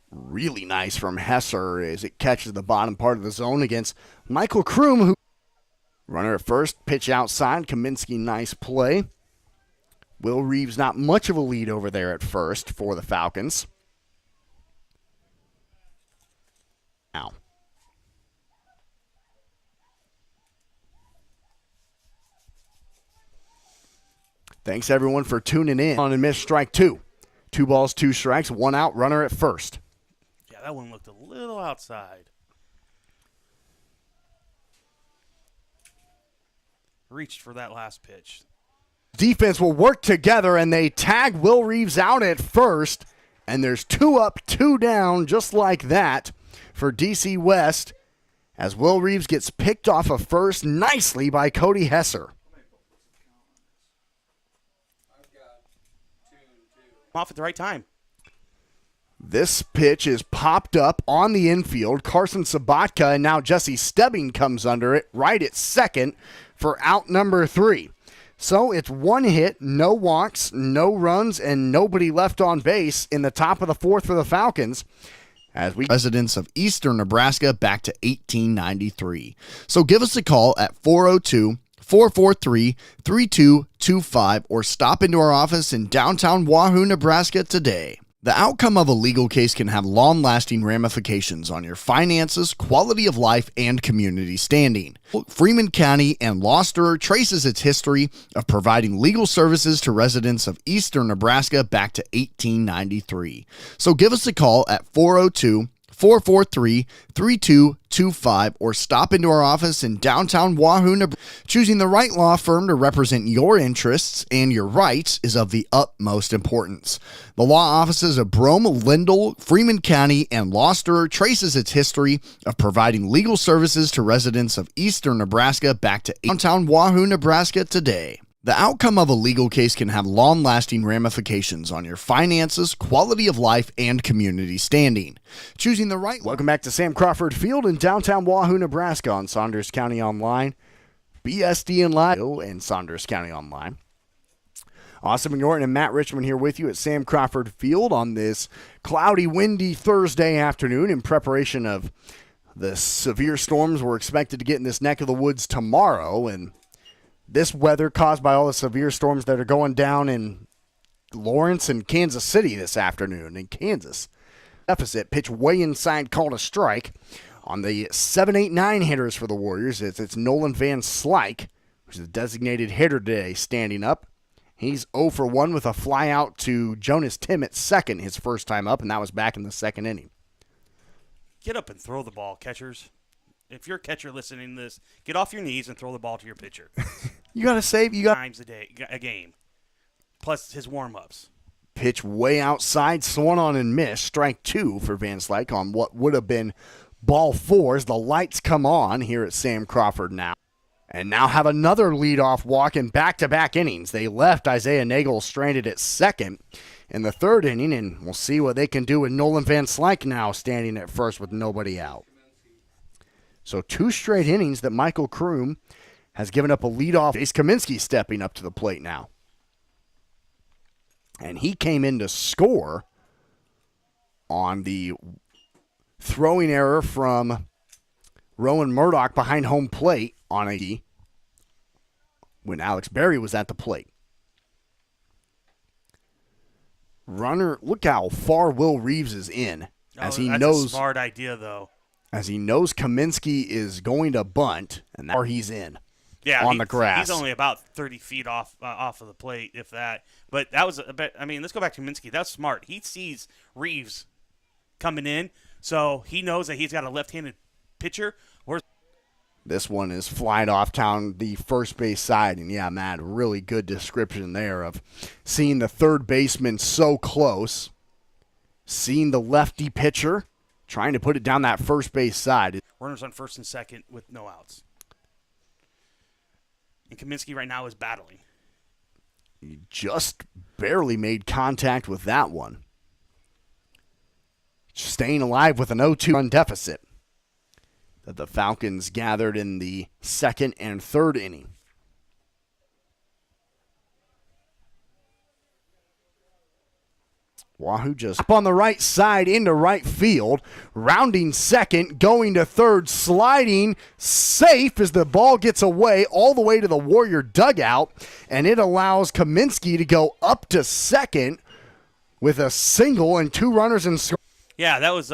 Really nice from Hesser as it catches the bottom part of the zone against Michael Kroom, who runner at first, pitch outside. Kaminsky, nice play. Will Reeves not much of a lead over there at first for the Falcons. Now. Thanks everyone for tuning in on and missed strike 2. 2 balls, 2 strikes, 1 out, runner at first. Yeah, that one looked a little outside. Reached for that last pitch. Defense will work together, and they tag Will Reeves out at first, and there's 2 up, 2 down, just like that for DC West, as Will Reeves gets picked off of first nicely by Cody Hesser. Off at the right time. This pitch is popped up on the infield. Carson Sabatka, and now Jesse Stebbing comes under it right at second for out number 3. So it's 1 hit, no walks, no runs, and nobody left on base in the top of the 4th for the Falcons. As we residents of Eastern Nebraska back to 1893. So give us a call at 402-443-3225 or stop into our office in downtown Wahoo, Nebraska today. The outcome of a legal case can have long-lasting ramifications on your finances, quality of life, and community standing. Freeman County and Gloucester traces its history of providing legal services to residents of Eastern Nebraska back to 1893. So give us a call at 402 443-3225 or stop into our office in downtown Wahoo, Nebraska. Choosing the right law firm to represent your interests and your rights is of the utmost importance. The law offices of Brome, Lindell, Freeman County, and Gloucester traces its history of providing legal services to residents of eastern Nebraska back to downtown Wahoo, Nebraska today. The outcome of a legal case can have long-lasting ramifications on your finances, quality of life, and community standing. Choosing the right... Welcome back to Sam Crawford Field in downtown Wahoo, Nebraska on Saunders County Online, BSD and Live, and Saunders County Online. Austin McNorton and Matt Richmond here with you at Sam Crawford Field on this cloudy, windy Thursday afternoon in preparation of the severe storms we're expected to get in this neck of the woods tomorrow, and this weather caused by all the severe storms that are going down in Lawrence and Kansas City this afternoon. In Kansas, deficit pitch way inside, called a strike. On the 7-8-9 hitters for the Warriors, it's Nolan Van Slyke, who's the designated hitter today, standing up. He's 0 for 1 with a fly out to Jonas Tim at second, his first time up, and that was back in the second inning. Get up and throw the ball, catchers. If you're a catcher listening to this, get off your knees and throw the ball to your pitcher. You got to save. You got times a game, plus his warm-ups. Pitch way outside, swung on and missed. Strike 2 for Van Slyke on what would have been ball 4 as the lights come on here at Sam Crawford now. And now have another leadoff walk in back-to-back innings. They left Isaiah Nagel stranded at second in the third inning, and we'll see what they can do with Nolan Van Slyke now standing at first with nobody out. So 2 straight innings that Michael Kroom has given up a leadoff. Ace Kaminsky stepping up to the plate now. And he came in to score on the throwing error from Rowan Murdoch behind home plate on a when Alex Berry was at the plate. Runner, look how far Will Reeves is in. As he that's knows, a smart idea, though. As he knows Kaminsky is going to bunt, and that's where he's in. Yeah, on the grass. He's only about 30 feet off of the plate, if that. But that was a bit. I mean, let's go back to Kaminsky. That's smart. He sees Reeves coming in, so he knows that he's got a left-handed pitcher. This one is flied off down the first base side, and yeah, Matt, really good description there of seeing the third baseman so close, seeing the lefty pitcher trying to put it down that first base side. Runners on first and second with no outs. And Kaminsky right now is battling. He just barely made contact with that one. Staying alive with an 0-2 run deficit that the Falcons gathered in the second and third inning. Wahoo just up on the right side into right field, rounding second, going to third, sliding safe as the ball gets away all the way to the Warrior dugout, and it allows Kaminsky to go up to second with a single and 2 runners in score. Yeah, that was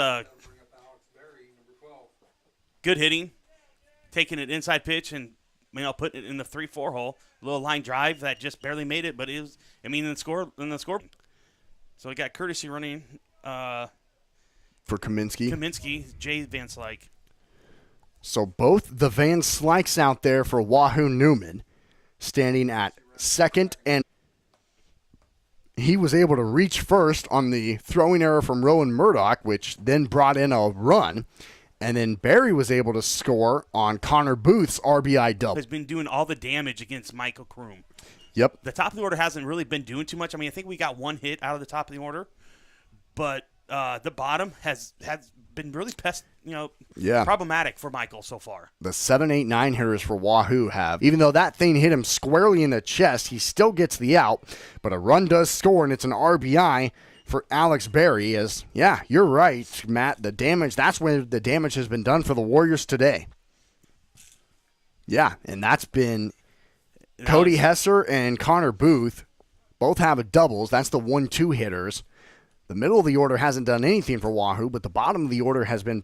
good hitting, taking an inside pitch and putting it in the 3-4 hole. A little line drive that just barely made it, but it was. In the score. So we got courtesy running for Kaminsky. Kaminsky, Jay Van Slyke. So both the Van Slikes out there for Wahoo Newman, standing at second, and he was able to reach first on the throwing error from Rowan Murdoch, which then brought in a run. And then Barry was able to score on Connor Booth's RBI double. Has been doing all the damage against Michael Kroom. Yep. The top of the order hasn't really been doing too much. I think we got 1 hit out of the top of the order, but the bottom has been really problematic for Michael so far. The 7-8-9 hitters for Wahoo have, even though that thing hit him squarely in the chest, he still gets the out, but a run does score, and it's an RBI for Alex Berry. As, yeah, you're right, Matt, the damage, that's where the damage has been done for the Warriors today. Yeah, and that's been Cody Hesser and Connor Booth both have a doubles. That's the 1-2 hitters. The middle of the order hasn't done anything for Wahoo, but the bottom of the order has been,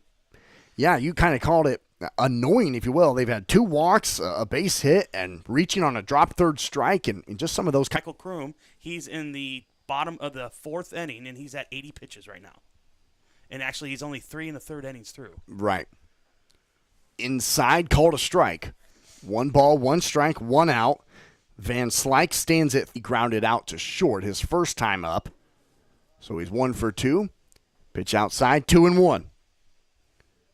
yeah, you kind of called it annoying, if you will. They've had 2 walks, a base hit, and reaching on a drop third strike, and just some of those. Michael Kroom, he's in the bottom of the 4th inning, and he's at 80 pitches right now. and actually he's only 3 1/3 innings through. Right. Inside, called a strike. 1 ball, 1 strike, 1 out. Van Slyke stands it. He grounded out to short his first time up. So he's 1 for 2. Pitch outside, 2-1.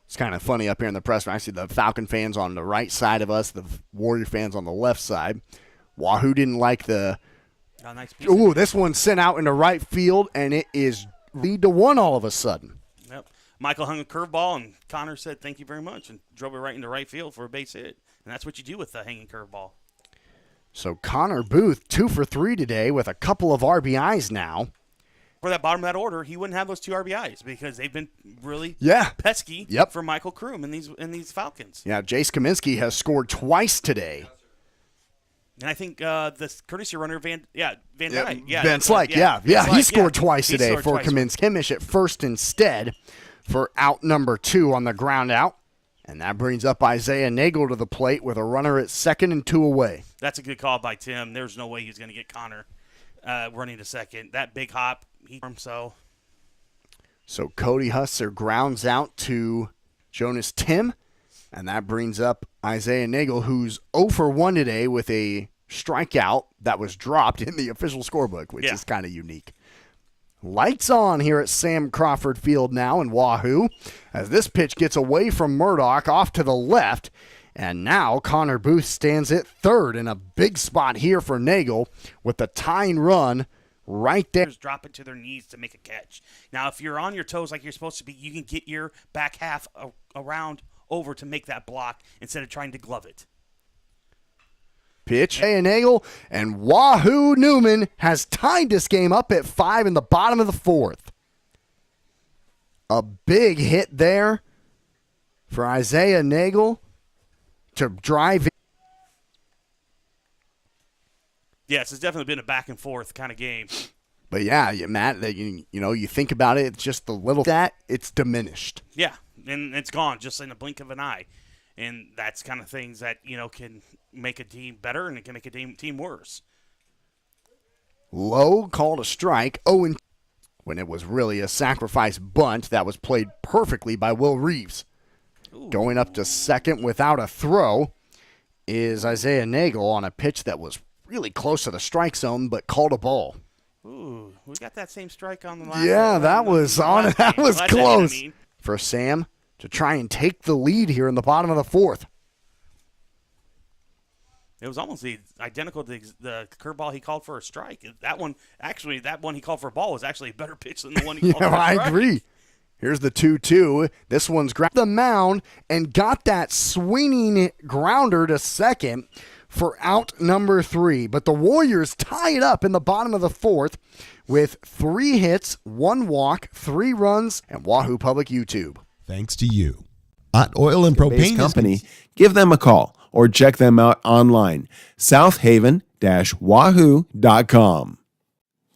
It's kind of funny up here in the press room. I see the Falcon fans on the right side of us, the Warrior fans on the left side. Wahoo didn't like the... Nice piece. Ooh, this one's sent out into right field, and it is lead to 1 all of a sudden. Yep. Michael hung a curveball, and Connor said thank you very much and drove it right into right field for a base hit. And that's what you do with the hanging curveball. So Connor Booth, 2 for 3 today with a couple of RBIs now. For that bottom of that order, he wouldn't have those 2 RBIs because they've been really pesky for Michael Kroom in these Falcons. Yeah, Jace Kaminsky has scored twice today. And I think the courtesy runner, Van Dyke. Van Slyke, he scored twice today for Kaminsky. Kimmich at first instead for out number 2 on the ground out. And that brings up Isaiah Nagel to the plate with a runner at second and 2 away. That's a good call by Tim. There's no way he's going to get Connor running to second. That big hop, so Cody Husser grounds out to Jonas Tim. And that brings up Isaiah Nagel, who's 0 for 1 today with a strikeout that was dropped in the official scorebook, which is kind of unique. Lights on here at Sam Crawford Field now in Wahoo as this pitch gets away from Murdoch off to the left. And now Connor Booth stands at third in a big spot here for Nagel with the tying run right there. Dropping to their knees to make a catch. Now, if you're on your toes like you're supposed to be, you can get your back half around over to make that block instead of trying to glove it. Pitch, Nagel, and Wahoo Newman has tied this game up at 5 in the bottom of the 4th. A big hit there for Isaiah Nagel to drive in. Yes, it's definitely been a back and forth kind of game. But yeah, Matt, that you think about it, it's just the little that it's diminished. Yeah, and it's gone just in a blink of an eye. And that's kind of things that, can make a team better and it can make a team worse. Lowe called a strike, 0 when it was really a sacrifice bunt that was played perfectly by Will Reeves. Ooh. Going up to second without a throw is Isaiah Nagel on a pitch that was really close to the strike zone but called a ball. Ooh, we got that same strike on the line. Yeah, that was on. That was close for Sam to try and take the lead here in the bottom of the 4th. It was almost identical to the curveball he called for a strike. That one he called for a ball was actually a better pitch than the one he called for a strike. I agree. Here's the 2-2. This one's grabbed the mound and got that swinging grounder to second for out number 3. But the Warriors tie it up in the bottom of the 4th with 3 hits, 1 walk, 3 runs, and Wahoo Public YouTube. Thanks to you. Hot Oil and Propane Company. Give them a call or check them out online. Southaven-wahoo.com.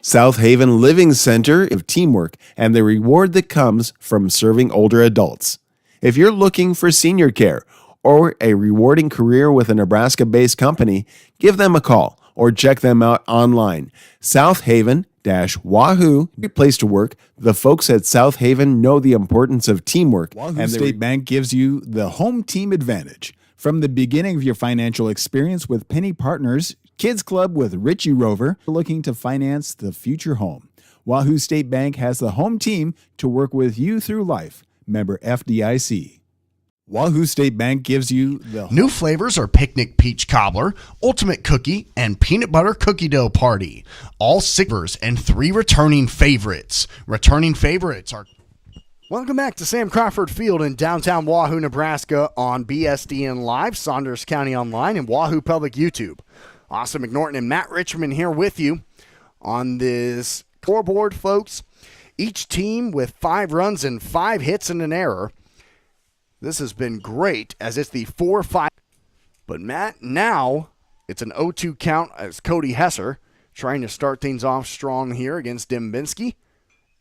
South Haven Living Center of teamwork and the reward that comes from serving older adults. If you're looking for senior care or a rewarding career with a Nebraska-based company, give them a call or check them out online. Southaven-wahoo, great place to work. The folks at South Haven know the importance of teamwork. Wahoo State Bank gives you the home team advantage. From the beginning of your financial experience with Penny Partners, Kids Club with Richie Rover, looking to finance the future home. Wahoo State Bank has the home team to work with you through life. Member FDIC. Wahoo State Bank gives you the new flavors are picnic peach cobbler, ultimate cookie, and peanut butter cookie dough party. All 6 flavors and 3 returning favorites. Returning favorites are... Welcome back to Sam Crawford Field in downtown Wahoo, Nebraska on BSDN Live, Saunders County Online, and Wahoo Public YouTube. Austin McNorton and Matt Richmond here with you on this scoreboard, folks. Each team with 5 runs and 5 hits and an error. This has been great as it's the 4-5. But Matt, now it's an 0-2 count as Cody Hesser trying to start things off strong here against Dembinski.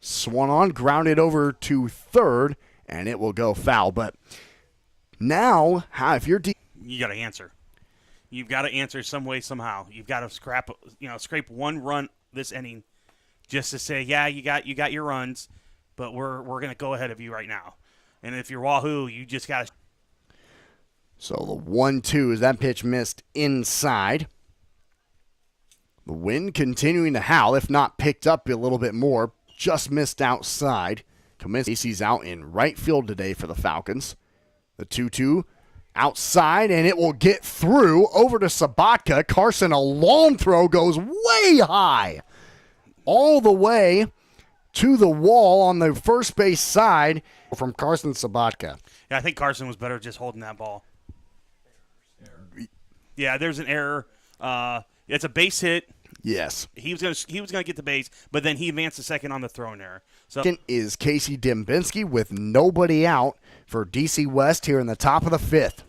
Swung on, grounded over to third, and it will go foul. But now, if you're you got to answer. You've got to answer some way, somehow. You've got to scrape 1 run this inning, just to say, yeah, you got your runs. but we're going to go ahead of you right now. And if you're Wahoo, you just got to. So the 1-2 as that pitch missed inside. The wind continuing to howl, if not picked up a little bit more, just missed outside. Kaminsky's out in right field today for the Falcons. The 2-2 outside, and it will get through over to Sabatka. Carson, a long throw, goes way high. All the way to the wall on the first base side from Carson Sabatka. Yeah, I think Carson was better just holding that ball. Yeah, there's an error. It's a base hit. Yes. He was gonna get the base, but then he advanced a second on the throwing error. So Second is Casey Dembinski with nobody out for DC West here in the top of the fifth.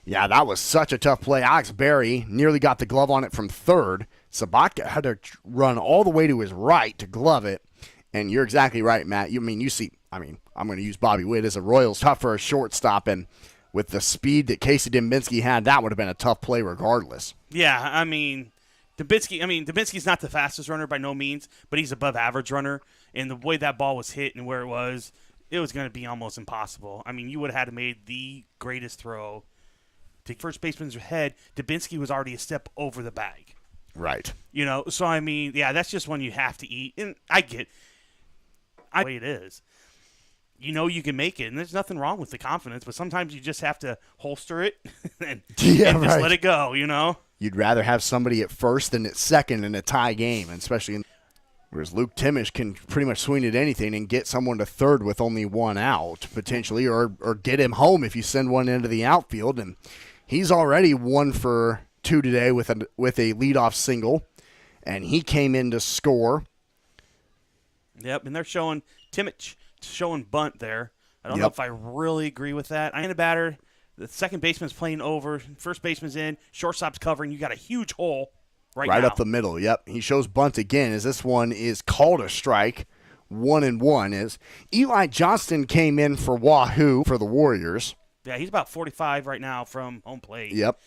Yeah, that was such a tough play. Alex Berry nearly got the glove on it from third. Sabatka had to run all the way to his right to glove it. And you're exactly right, Matt. I'm going to use Bobby Witt as a Royals. Tough for a shortstop, and with the speed that Casey Dembinski had, that would have been a tough play regardless. yeah, Dembinski's not the fastest runner by no means, but he's above average runner. And the way that ball was hit and where it was going to be almost impossible. I mean, you would have had to made the greatest throw to first baseman's head. Dembinski was already a step over the bag. Right. So I mean, yeah, that's just one you have to eat. And I get the way it is. You can make it, and there's nothing wrong with the confidence, but sometimes you just have to holster it and just let it go, You'd rather have somebody at first than at second in a tie game, especially whereas Luke Timish can pretty much swing at anything and get someone to third with only one out, potentially, or get him home if you send one into the outfield. And he's already 1 for 2 today with a leadoff single, and he came in to score. Yep, and they're showing Timish showing bunt there. I don't know if I really agree with that. I'm in a batter. The second baseman's playing over. First baseman's in. Shortstop's covering. You got a huge hole right now. Up the middle, yep. He shows bunt again as this one is called a strike. 1-1 is Eli Johnston came in for Wahoo for the Warriors. Yeah, he's about 45 right now from home plate. Yep.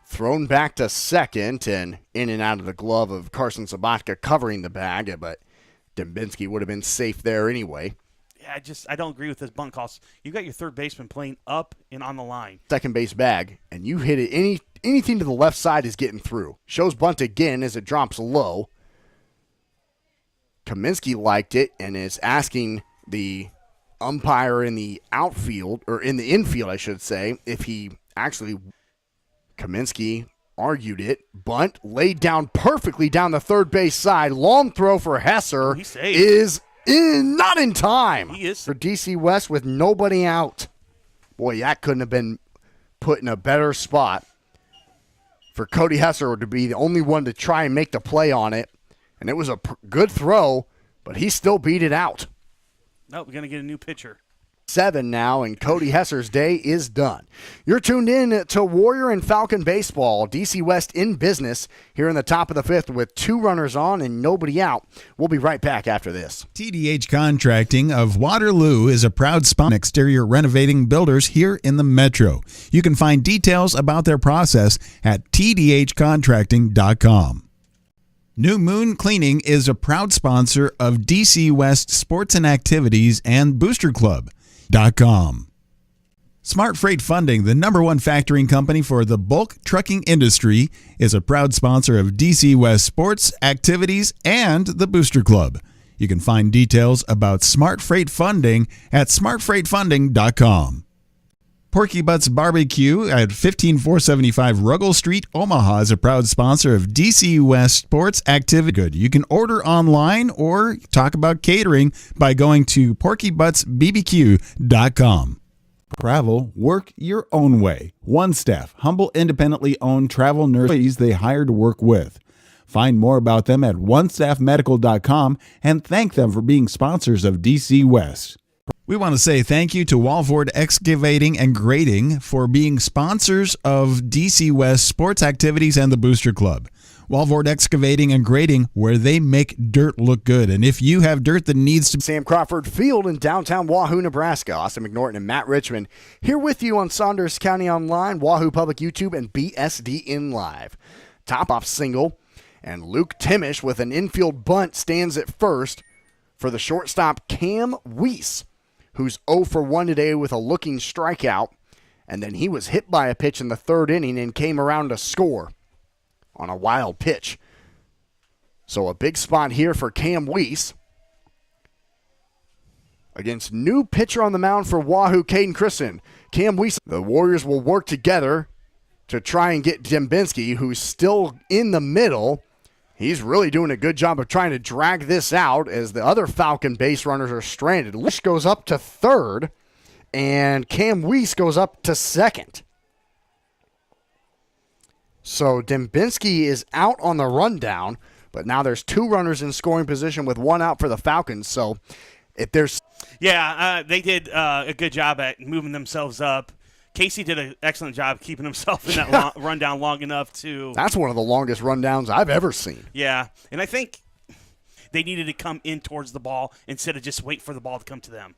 Thrown back to second and in and out of the glove of Carson Sabatka covering the bag, but Dembinski would have been safe there anyway. Yeah, I don't agree with this bunt call. You got your third baseman playing up and on the line. Second base bag, and you hit it. Anything to the left side is getting through. Shows bunt again as it drops low. Kaminsky liked it and is asking the umpire in the outfield, or in the infield, I should say, if he actually. Kaminsky argued it. Bunt laid down perfectly down the third base side. Long throw for Hesser is not in time. He is for DC West with nobody out. Boy, that couldn't have been put in a better spot for Cody Hesser to be the only one to try and make the play on it. And it was a good throw, but he still beat it out. No, we're going to get a new pitcher. 7 now, and Cody Hesser's day is done. You're tuned in to Warrior and Falcon Baseball. DC West in business here in the top of the fifth with 2 runners on and nobody out. We'll be right back after this. TDH Contracting of Waterloo is a proud sponsor of exterior renovating builders here in the Metro. You can find details about their process at tdhcontracting.com. New Moon Cleaning is a proud sponsor of DC West Sports and Activities and Booster Club. Smart Freight Funding, the #1 factoring company for the bulk trucking industry, is a proud sponsor of DC West Sports, Activities, and the Booster Club. You can find details about Smart Freight Funding at smartfreightfunding.com. Porky Butts Barbecue at 15475 Ruggles Street, Omaha is a proud sponsor of DC West Sports Activity. Good. You can order online or talk about catering by going to porkybutsbbq.com. Travel, work your own way. One Staff, humble, independently owned travel nurses they hire to work with. Find more about them at onestaffmedical.com and thank them for being sponsors of DC West. We want to say thank you to Walford Excavating and Grading for being sponsors of DC West Sports Activities and the Booster Club. Walford Excavating and Grading, where they make dirt look good. And if you have dirt that needs to... Sam Crawford Field in downtown Wahoo, Nebraska. Austin McNorton and Matt Richmond here with you on Saunders County Online, Wahoo Public YouTube, and BSDN Live. Top off single, and Luke Timish with an infield bunt stands at first. for the shortstop Cam Weiss, who's 0 for 1 today with a looking strikeout. And then he was hit by a pitch in the third inning and came around to score on a wild pitch. So a big spot here for Cam Weiss against new pitcher on the mound for Wahoo, Caden Christen. Cam Weiss. The Warriors will work together to try and get Dembinski, who's still in the middle. He's really doing a good job of trying to drag this out as the other Falcon base runners are stranded. Lish goes up to third, and Cam Weiss goes up to second. So Dembinski is out on the rundown, but now there's 2 runners in scoring position with 1 out for the Falcons. So if there's... Yeah, they did a good job at moving themselves up. Casey did an excellent job keeping himself in that rundown long enough to... That's one of the longest rundowns I've ever seen. Yeah, and I think they needed to come in towards the ball instead of just wait for the ball to come to them.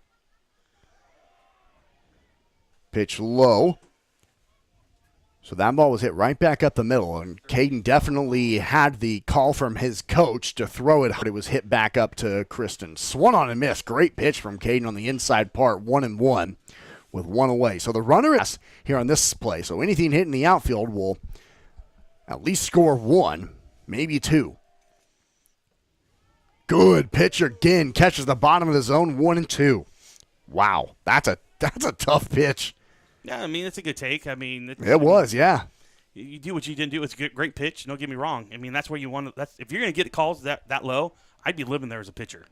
Pitch low. So that ball was hit right back up the middle, and Caden definitely had the call from his coach to throw it. It was hit back up to Christen. Swung on and missed. Great pitch from Caden on the inside part, 1-1 with 1 away. So the runner is here on this play. So anything hit in the outfield will at least score 1, maybe 2. Good pitch again. Catches the bottom of the zone, 1-2. Wow, that's a tough pitch. Yeah, I mean, it's a good take. I mean, It was, yeah. You do what you didn't do. It's a great pitch. Don't get me wrong. I mean, that's where you want to. That's if you're going to get calls that low, I'd be living there as a pitcher,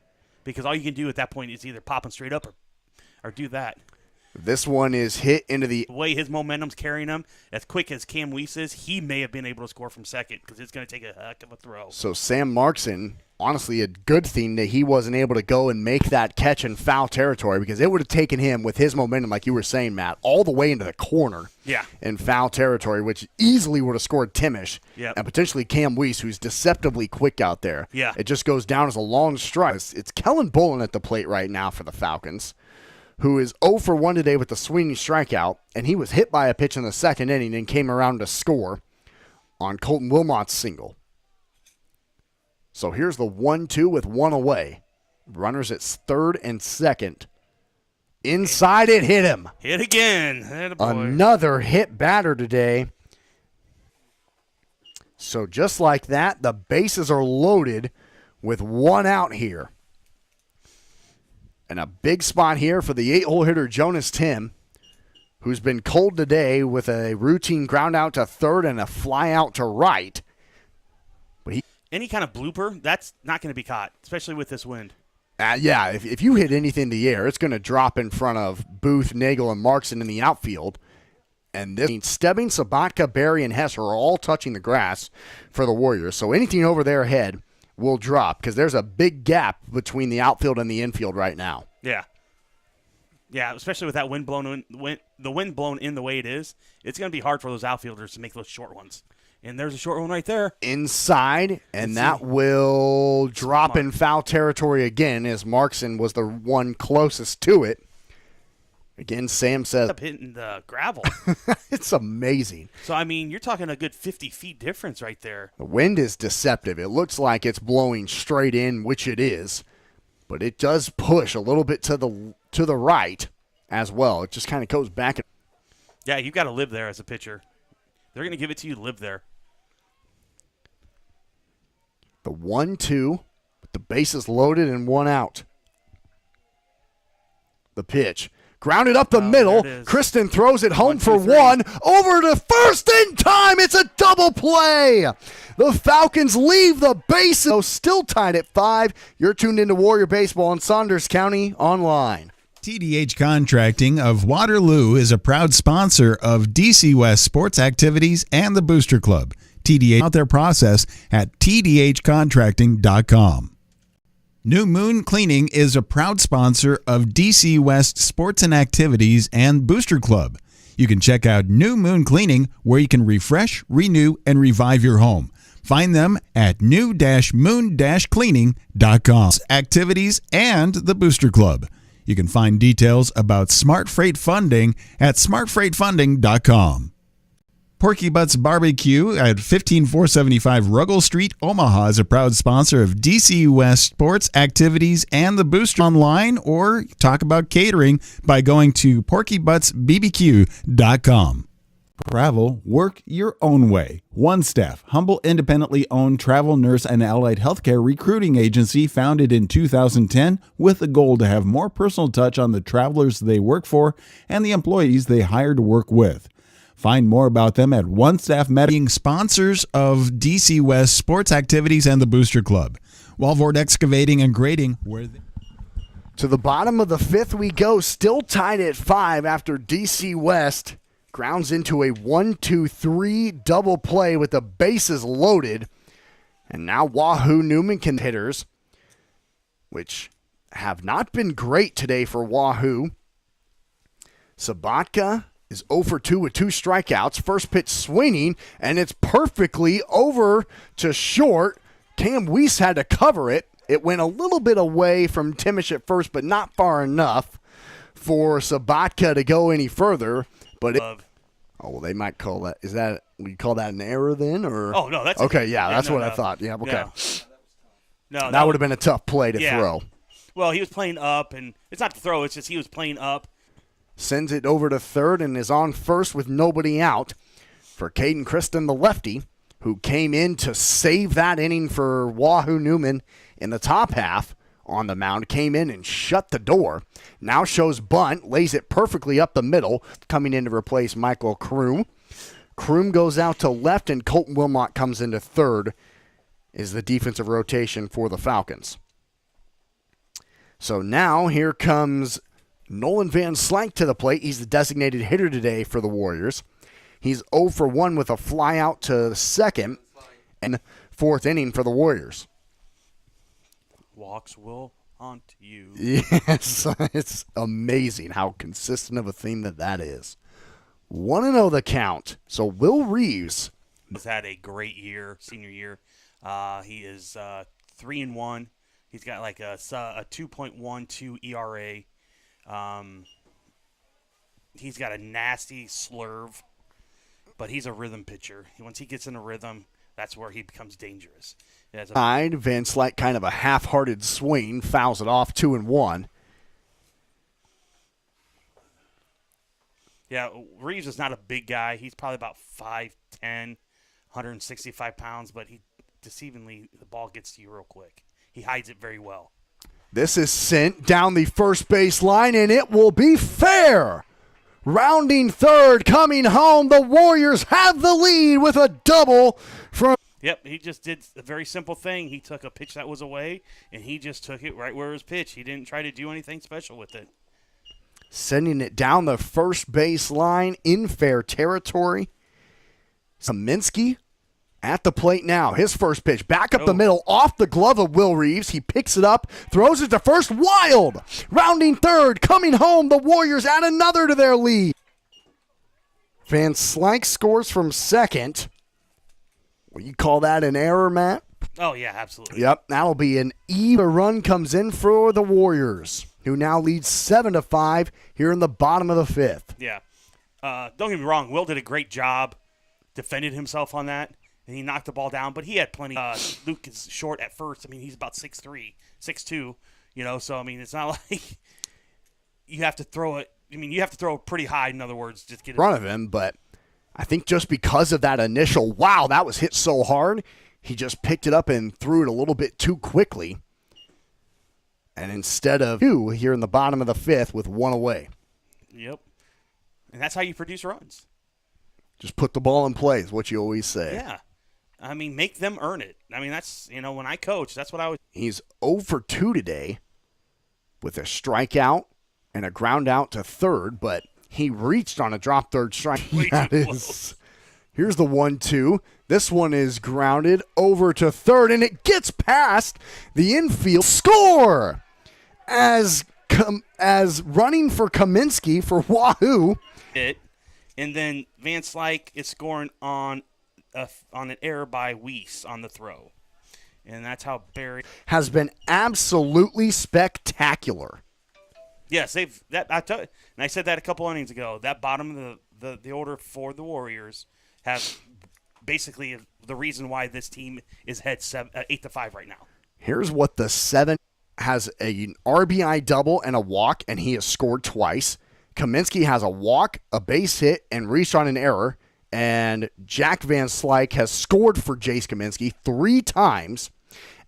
because all you can do at that point is either popping straight up or do that. This one is hit into the... The way his momentum's carrying him, as quick as Cam Weiss is, he may have been able to score from second because it's going to take a heck of a throw. So Sam Markson, honestly, a good thing that he wasn't able to go and make that catch in foul territory, because it would have taken him with his momentum, like you were saying, Matt, all the way into the corner in foul territory, which easily would have scored Timish and potentially Cam Weiss, who's deceptively quick out there. Yeah. It just goes down as a long strike. It's Kellen Bullen at the plate right now for the Falcons, who is 0 for 1 today with the swinging strikeout, and he was hit by a pitch in the second inning and came around to score on Colton Wilmot's single. So here's the 1-2 with 1 away. Runners at third and second. Inside it, hit him. Hit again. Another hit batter today. So just like that, the bases are loaded with 1 out here. And a big spot here for the 8-hole hitter Jonas Tim, who's been cold today with a routine ground out to third and a fly out to right. But any kind of blooper, that's not going to be caught, especially with this wind. Yeah, if you hit anything in the air, it's going to drop in front of Booth, Nagel, and Markson in the outfield. And this means Stebbing, Sabatka, Barry, and Hesser are all touching the grass for the Warriors. So anything over their head will drop, because there's a big gap between the outfield and the infield right now. Yeah. Yeah, especially with that wind blown in the way it is, it's going to be hard for those outfielders to make those short ones. And there's a short one right there. Inside, and that will drop in foul territory again, as Markson was the one closest to it. Again, Sam says... Up hitting the gravel. It's amazing. So, I mean, you're talking a good 50 feet difference right there. The wind is deceptive. It looks like it's blowing straight in, which it is. But it does push a little bit to the right as well. It just kind of goes back. Yeah, you've got to live there as a pitcher. They're going to give it to you to live there. The 1-2, with the bases loaded and 1 out. The pitch. Grounded up the middle. Christen throws it home for 1. Over to first in time. It's a double play. The Falcons leave the base. Still tied at 5. You're tuned into Warrior Baseball in Saunders County Online. TDH Contracting of Waterloo is a proud sponsor of DC West Sports Activities and the Booster Club. TDH out their process at tdhcontracting.com. New Moon Cleaning is a proud sponsor of DC West Sports and Activities and Booster Club. You can check out New Moon Cleaning, where you can refresh, renew, and revive your home. Find them at new-moon-cleaning.com. Activities and the Booster Club. You can find details about Smart Freight Funding at smartfreightfunding.com. Porky Butts Barbecue at 15475 Ruggles Street, Omaha is a proud sponsor of DC West sports, activities, and the Booster online, or talk about catering by going to porkybuttsbbq.com. Travel, work your own way. One Staff, humble, independently owned travel, nurse, and allied healthcare recruiting agency founded in 2010 with the goal to have more personal touch on the travelers they work for and the employees they hire to work with. Find more about them at One Staff Medical. Being sponsors of DC West sports, activities, and the Booster Club. Walvord Excavating and Grading, where To the bottom of the fifth we go, still tied at 5 after DC West grounds into a 1-2-3 double play with the bases loaded. And now Wahoo Newman can hitters, which have not been great today for Wahoo. Sabatka is 0 for 2 with 2 strikeouts. First pitch swinging, and it's perfectly over to short. Cam Weiss had to cover it. It went a little bit away from Timish at first, but not far enough for Sabatka to go any further. But well, they might call that. Is that we call that an error then, or? Oh no, that's okay. Yeah, that's what I thought. Yeah, okay. No, that would have been a tough play to throw. Well, he was playing up, and it's not to throw. It's just he was playing up. Sends it over to third and is on first with nobody out for Caden Kristen, the lefty, who came in to save that inning for Wahoo Newman in the top half. On the mound, came in and shut the door. Now shows bunt, lays it perfectly up the middle, coming in to replace Michael Kroom. Kroom goes out to left, and Colton Wilmot comes into third, is the defensive rotation for the Falcons. So now here comes Nolan Van Slyke to the plate. He's the designated hitter today for the Warriors. He's 0 for 1 with a fly out to second, and fourth inning for the Warriors. Walks will haunt you. Yes, it's amazing how consistent of a theme that is. 1-0 the count. So Will Reeves has had a great year, senior year. He is 3-1. He's got like a 2.12 ERA. He's got a nasty slurve, but he's a rhythm pitcher. Once he gets in a rhythm, that's where he becomes dangerous. Van Slyke, kind of a half-hearted swing, fouls it off 2-1. Yeah, Reeves is not a big guy. He's probably about 5'10", 165 pounds, but deceivingly, the ball gets to you real quick. He hides it very well. This is sent down the first base line, and it will be fair. Rounding third, coming home, the Warriors have the lead with a double from... Yep, he just did a very simple thing. He took a pitch that was away, and he just took it right where it was pitched. He didn't try to do anything special with it. Sending it down the first base line in fair territory. Kaminsky at the plate now. His first pitch back up the middle off the glove of Will Reeves. He picks it up, throws it to first. Wild! Rounding third, coming home. The Warriors add another to their lead. Van Slyke scores from second. Will you call that an error, Matt? Oh, yeah, absolutely. Yep, that'll be an even. A run comes in for the Warriors, who now lead 7-5 here in the bottom of the fifth. Yeah. Don't get me wrong. Will did a great job, defended himself on that, and he knocked the ball down. But he had plenty. Luke is short at first. I mean, he's about 6'3", 6'2", so, I mean, it's not like you have to throw it. I mean, you have to throw it pretty high, in other words, just get it. In front of him, but I think just because of that initial, wow, that was hit so hard, he just picked it up and threw it a little bit too quickly. And instead of two here in the bottom of the fifth with one away. Yep. And that's how you produce runs. Just put the ball in play is what you always say. Yeah. I mean, make them earn it. I mean, that's, when I coach, that's what I always. He's 0 for 2 today with a strikeout and a ground out to third, but he reached on a drop third strike. Here's the 1-2. This one is grounded over to third, and it gets past the infield. Score! As running for Kaminsky for Wahoo. And then Van Slyke is scoring on an error by Weiss on the throw. And that's how Barry has been absolutely spectacular. Yes, and I said that a couple innings ago. That bottom of the order for the Warriors have basically the reason why this team is 8-5 right now. Here's what the 7 has: an RBI double and a walk, and he has scored twice. Kaminsky has a walk, a base hit, and reached on an error. And Jack Van Slyke has scored for Jace Kaminsky 3 times.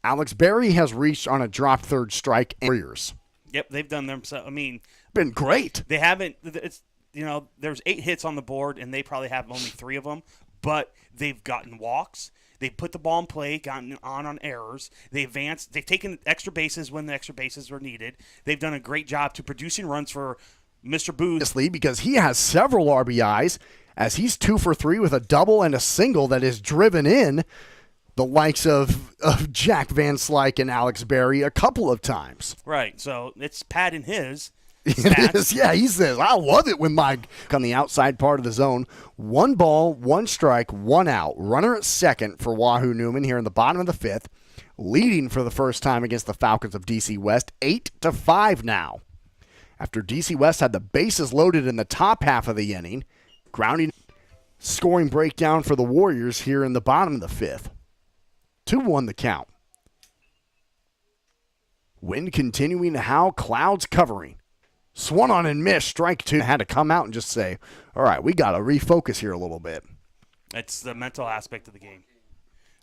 Alex Berry has reached on a dropped third strike. Warriors. Yep, they've done them. So I mean, Been great. they haven't. It's there's 8 hits on the board, and they probably have only 3 of them. But they've gotten walks. They put the ball in play, gotten on errors. They advanced. They've taken extra bases when the extra bases were needed. They've done a great job to producing runs for Mr. Booth. Because he has several RBIs, as he's 2 for 3 with a double and a single that is driven in the likes of Jack Van Slyke and Alex Berry a couple of times. Right. So it's padding his It stats. is, yeah, he says, I love it when Mike on the outside part of the zone. 1 ball, 1 strike, 1 out. Runner at second for Wahoo Newman here in the bottom of the 5th, leading for the first time against the Falcons of DC West, 8-5 now. After DC West had the bases loaded in the top half of the inning, grounding scoring breakdown for the Warriors here in the bottom of the 5th. 2-1 the count. Wind continuing to howl, clouds covering. Swung on and missed, strike 2. Had to come out and just say, all right, we got to refocus here a little bit. It's the mental aspect of the game.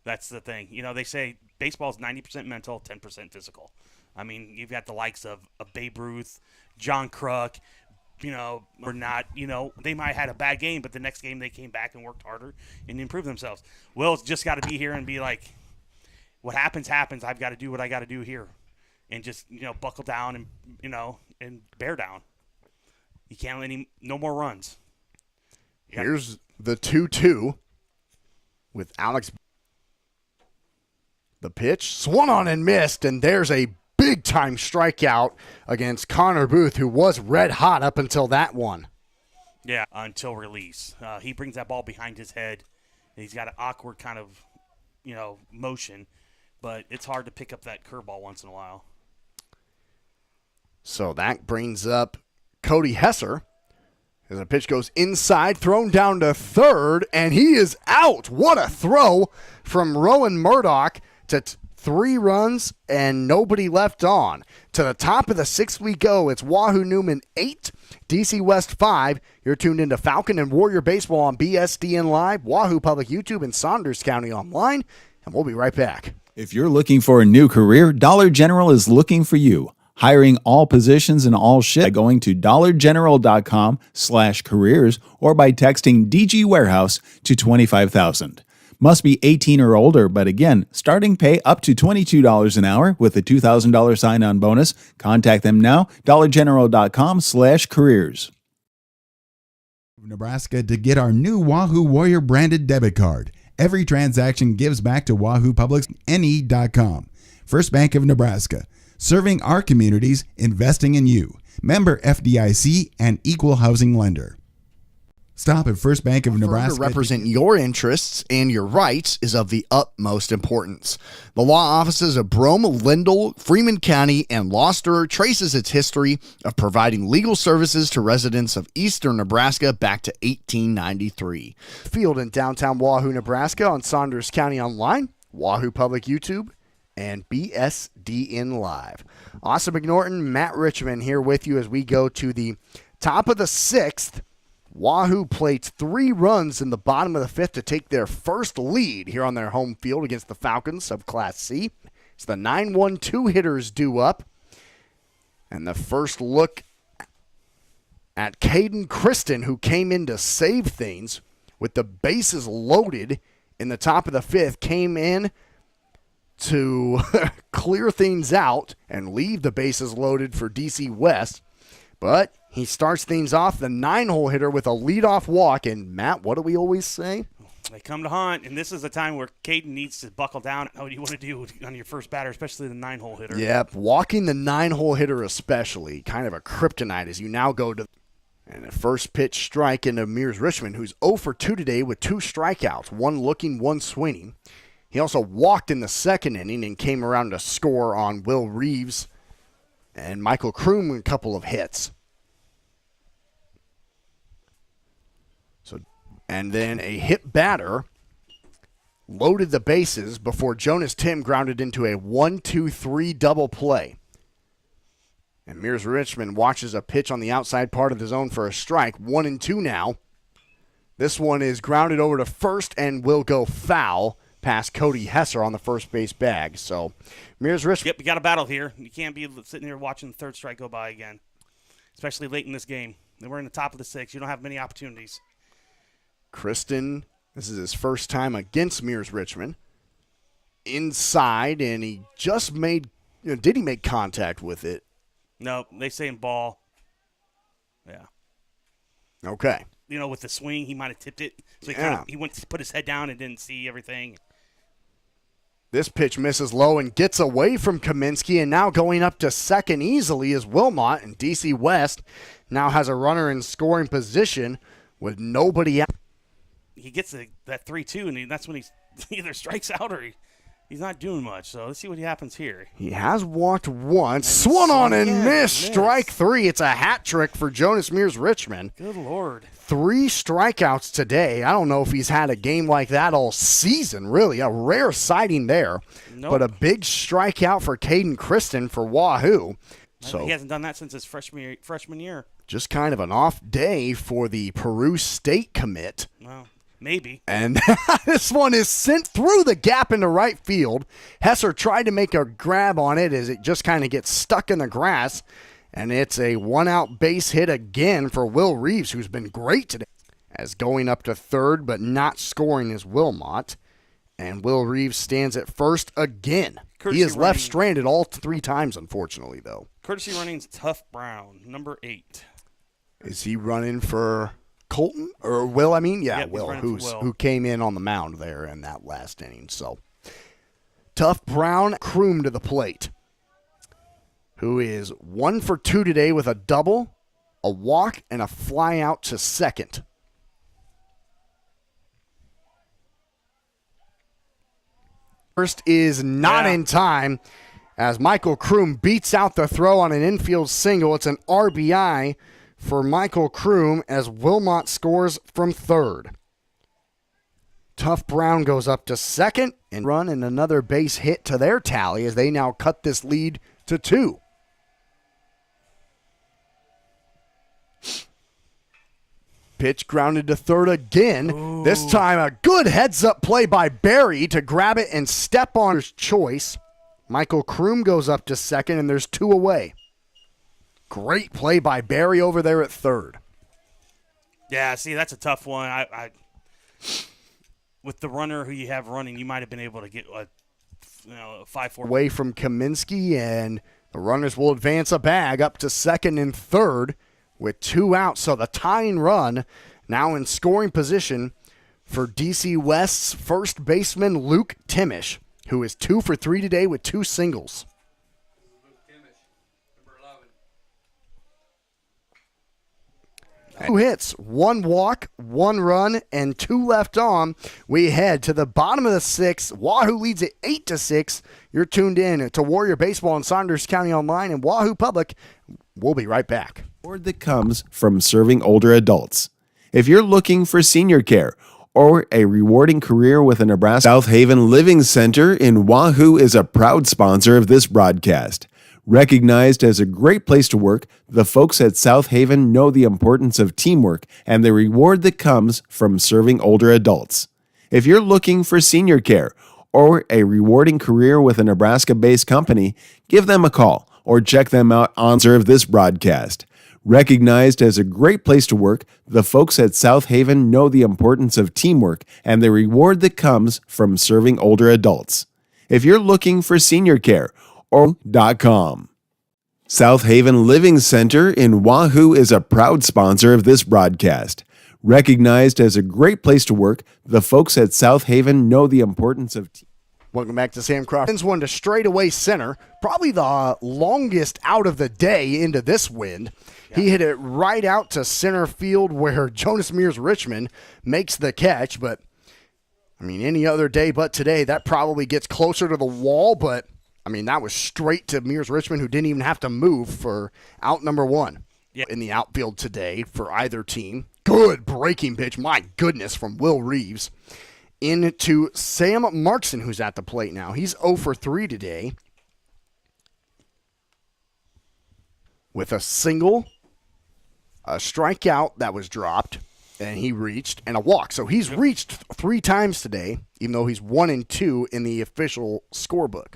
That's the thing. They say baseball is 90% mental, 10% physical. I mean, you've got the likes of Babe Ruth, John Kruk, or not, they might have had a bad game, but the next game they came back and worked harder and improved themselves. Will's just got to be here and be like, what happens, happens. I've got to do what I got to do here. And just, buckle down and, and bear down. You can't let no more runs. Here's the 2-2 with Alex. The pitch, swung on and missed, and there's a big-time strikeout against Connor Booth, who was red hot up until that one. Yeah, until release. He brings that ball behind his head. He's got an awkward kind of, motion, but it's hard to pick up that curveball once in a while. So that brings up Cody Hesser as the pitch goes inside, thrown down to third, and he is out. What a throw from Rowan Murdoch to 3 runs and nobody left on. To the top of the 6th we go. It's Wahoo Newman 8, DC West 5. You're tuned into Falcon and Warrior Baseball on BSDN Live, Wahoo Public YouTube, and Saunders County Online, and we'll be right back. If you're looking for a new career, Dollar General is looking for you. Hiring all positions and all shifts by going to dollargeneral.com/careers or by texting DG Warehouse to 25,000. Must be 18 or older, but again, starting pay up to $22 an hour with a $2,000 sign-on bonus. Contact them now, dollargeneral.com/careers. Nebraska to get our new Wahoo Warrior branded debit card. Every transaction gives back to Wahoo Public's NE.com. First Bank of Nebraska. Serving our communities, investing in you. Member FDIC and equal housing lender. Stop at First Bank of Nebraska. To represent your interests and your rights is of the utmost importance. The law offices of Brome, Lindell, Freeman County, and Gloucester traces its history of providing legal services to residents of eastern Nebraska back to 1893. Field in downtown Wahoo, Nebraska on Saunders County Online, Wahoo Public YouTube, and BSDN Live. Austin McNorton, Matt Richmond here with you as we go to the top of the 6th. Wahoo plates 3 runs in the bottom of the 5th to take their first lead here on their home field against the Falcons of Class C. It's the 9-1-2 hitters due up. And the first look at Caden Kristen, who came in to save things with the bases loaded in the top of the 5th, came in to clear things out and leave the bases loaded for DC West. But he starts things off, the 9-hole hitter, with a leadoff walk. And, Matt, what do we always say? They come to hunt, and this is the time where Caden needs to buckle down. What do you want to do on your first batter, especially the 9-hole hitter? Yep, walking the 9-hole hitter especially, kind of a kryptonite as you now go to. And a first pitch strike into Mears Richmond, who's 0 for 2 today with 2 strikeouts, 1 looking, 1 swinging. He also walked in the 2nd inning and came around to score on Will Reeves and Michael Kroom a couple of hits. So And then a hit batter loaded the bases before Jonas Tim grounded into a 1-2-3 double play. And Mears Richmond watches a pitch on the outside part of the zone for a strike. 1-2 now. This one is grounded over to first and will go foul past Cody Hesser on the first base bag. So Mears Richmond. Yep, you got a battle here. You can't be sitting here watching the third strike go by again, especially late in this game. We're in the top of the sixth. You don't have many opportunities. Kristen, this is his first time against Mears Richmond. Inside, and he just made, did he make contact with it? No, they say in ball. Yeah. Okay. With the swing, he might have tipped it. So he went to put his head down and didn't see everything. This pitch misses low and gets away from Kaminsky, and now going up to second easily is Wilmot, and DC West now has a runner in scoring position with nobody out. He gets that 3-2, and that's when he either strikes out or he's not doing much. So let's see what happens here. He has walked once, swung on and missed. Strike three. It's a hat trick for Jonas Mears Richmond. Good Lord. 3 strikeouts today. I don't know if he's had a game like that all season, really. A rare sighting there. Nope. But a big strikeout for Caden Kristen for Wahoo. So he hasn't done that since his freshman year. Just kind of an off day for the Peru State commit. Well, maybe. And this one is sent through the gap into right field. Hesser tried to make a grab on it as it just kind of gets stuck in the grass. And it's a one-out base hit again for Will Reeves, who's been great today. As going up to third but not scoring is Wilmot. And Will Reeves stands at first again. He is left stranded all 3 times, unfortunately, though. Courtesy running's Tough Brown, number 8. Is he running for Colton? Or Will, I mean? Yeah, yep, Will, who came in on the mound there in that last inning. So, Tough Brown, Kroom to the plate, who is 1 for 2 today with a double, a walk, and a fly out to second. First is not in time as Michael Kroom beats out the throw on an infield single. It's an RBI for Michael Kroom as Wilmot scores from third. Tough Brown goes up to second and run and another base hit to their tally as they now cut this lead to 2. Pitch grounded to third again. Ooh. This time a good heads-up play by Barry to grab it and step on his choice. Michael Kroom goes up to second, and there's 2 away. Great play by Barry over there at third. Yeah, see, that's a tough one. I with the runner who you have running, you might have been able to get a 5-4 away from Kaminsky, and the runners will advance a bag up to second and third with 2 outs. So the tying run now in scoring position for DC West's first baseman, Luke Timish, who is 2 for 3 today with 2 singles. Luke Timish, number 11. 2 hits, 1 walk, 1 run, and 2 left on. We head to the bottom of the 6th. Wahoo leads it 8-6. You're tuned in to Warrior Baseball and Saunders County Online and Wahoo Public. We'll be right back. Reward that comes from serving older adults. If you're looking for senior care or a rewarding career with a Nebraska South Haven Living Center in Wahoo is a proud sponsor of this broadcast. Recognized as a great place to work, the folks at South Haven know the importance of teamwork and the reward that comes from serving older adults. If you're looking for senior care or a rewarding career with a Nebraska-based company, give them a call or check them out on Serve this broadcast. Recognized as a great place to work, the folks at South Haven know the importance of teamwork and the reward that comes from serving older adults. If you're looking for senior care, or.com. South Haven Living Center in Wahoo is a proud sponsor of this broadcast. Recognized as a great place to work, the folks at South Haven know the importance of Welcome back to Sam Crawford. Sends one to straightaway center. Probably the longest out of the day into this wind. Yeah. He hit it right out to center field where Jonas Mears Richmond makes the catch. But, I mean, any other day but today, that probably gets closer to the wall. But, I mean, that was straight to Mears Richmond, who didn't even have to move for out number 1 in the outfield today for either team. good breaking pitch, my goodness, from Will Reeves. Into Sam Markson, who's at the plate now. He's 0 for 3 today. With a single, a strikeout that was dropped, and he reached, and a walk. So he's reached 3 times today, even though he's 1 and 2 in the official scorebook.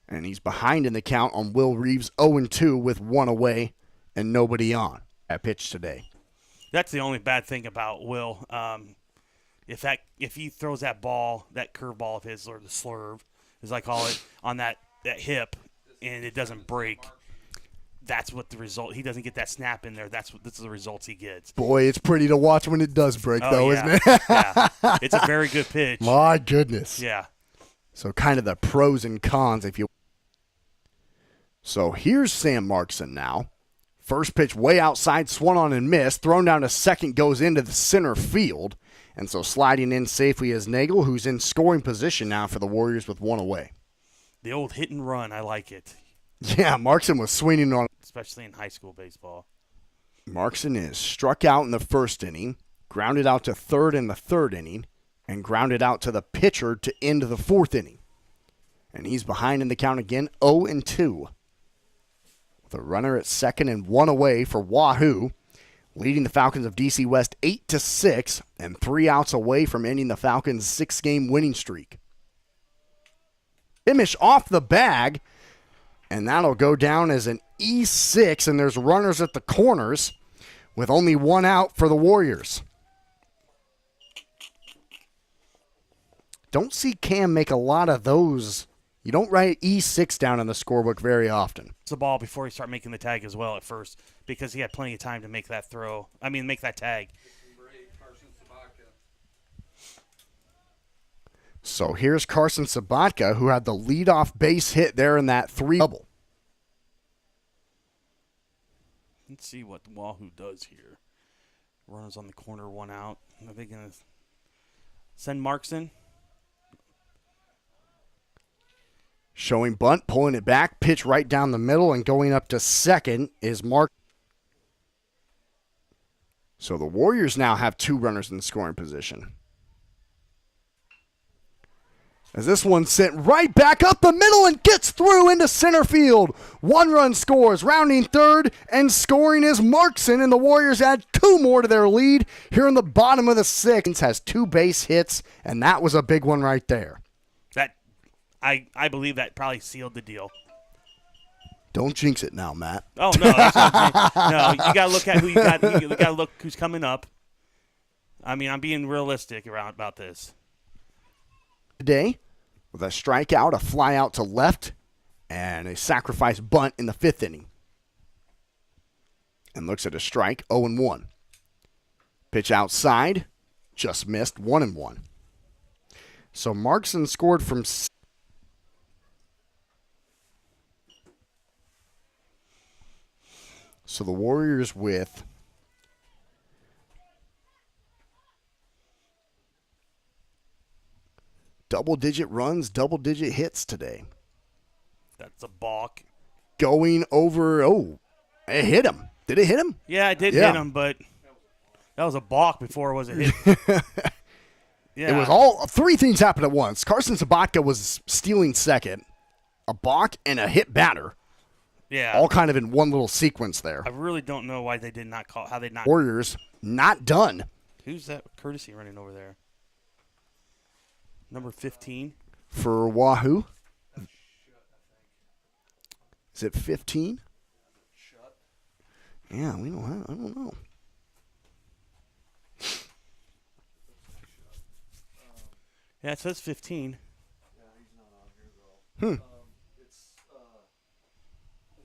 And he's behind in the count on Will Reeves, 0 and 2 with 1 away and nobody on at pitch today. That's the only bad thing about Will. If he throws that ball, that curveball of his, or the slurve, as I call it, on that hip, and it doesn't break, that's what the result. He doesn't get that snap in there. That's the results he gets. Boy, it's pretty to watch when it does break, though, yeah. isn't it? Yeah. It's a very good pitch. My goodness. Yeah. So kind of the pros and cons, if you. So here's Sam Markson now. First pitch way outside, swung on and missed. Thrown down to second, goes into the center field. And so sliding in safely is Nagel, who's in scoring position now for the Warriors with 1 away. The old hit and run, I like it. Yeah, Markson was swinging on. Especially in high school baseball. Markson is struck out in the first inning, grounded out to third in the third inning, and grounded out to the pitcher to end the fourth inning. And he's behind in the count again, 0 and 2. With a runner at second and 1 away for Wahoo, leading the Falcons of DC West 8-6 and 3 outs away from ending the Falcons' 6-game winning streak. Finish off the bag, and that'll go down as an E6, and there's runners at the corners with only 1 out for the Warriors. Don't see Cam make a lot of those. You don't write E6 down in the scorebook very often. It's the ball before he started making the tag as well at first, because he had plenty of time to make that throw. Make that tag. So here's Carson Sabatka, who had the leadoff base hit there in that 3 double. Let's see what Wahoo does here. Runners on the corner, 1 out. Are they going to send Markson? Showing bunt, pulling it back, pitch right down the middle, and going up to second is Mark. So the Warriors now have 2 runners in scoring position. As this one sent right back up the middle and gets through into center field. 1 run scores, rounding third, and scoring is Markson, and the Warriors add 2 more to their lead here in the bottom of the 6th. Has 2 base hits, and that was a big one right there. I believe that probably sealed the deal. Don't jinx it now, Matt. Oh, no. No, you got to look at who you got. You got to look who's coming up. I'm being realistic about this. Today, with a strikeout, a fly out to left, and a sacrifice bunt in the 5th inning. And looks at a strike, 0 and 1. Pitch outside, just missed, 1 and 1. So Markson scored from. So the Warriors with double-digit runs, double-digit hits today. That's a balk. Going over, it hit him. Did it hit him? Yeah, it did hit him, but that was a balk before it was a hit. Yeah. It was all 3 things happened at once. Carson Sabatka was stealing second, a balk, and a hit batter. Yeah. All kind of in one little sequence there. I really don't know why they did not call. How they not. Warriors not done. Who's that courtesy running over there? Number 15. For Wahoo. Is it 15? Yeah, we don't have, I don't know. Yeah, it says 15.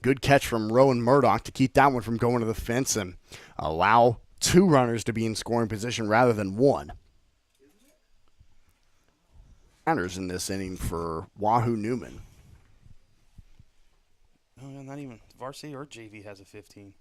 Good catch from Rowan Murdoch to keep that one from going to the fence and allow 2 runners to be in scoring position rather than 1. Runners in this inning for Wahoo Newman. Oh, yeah, not even varsity or JV has a 15.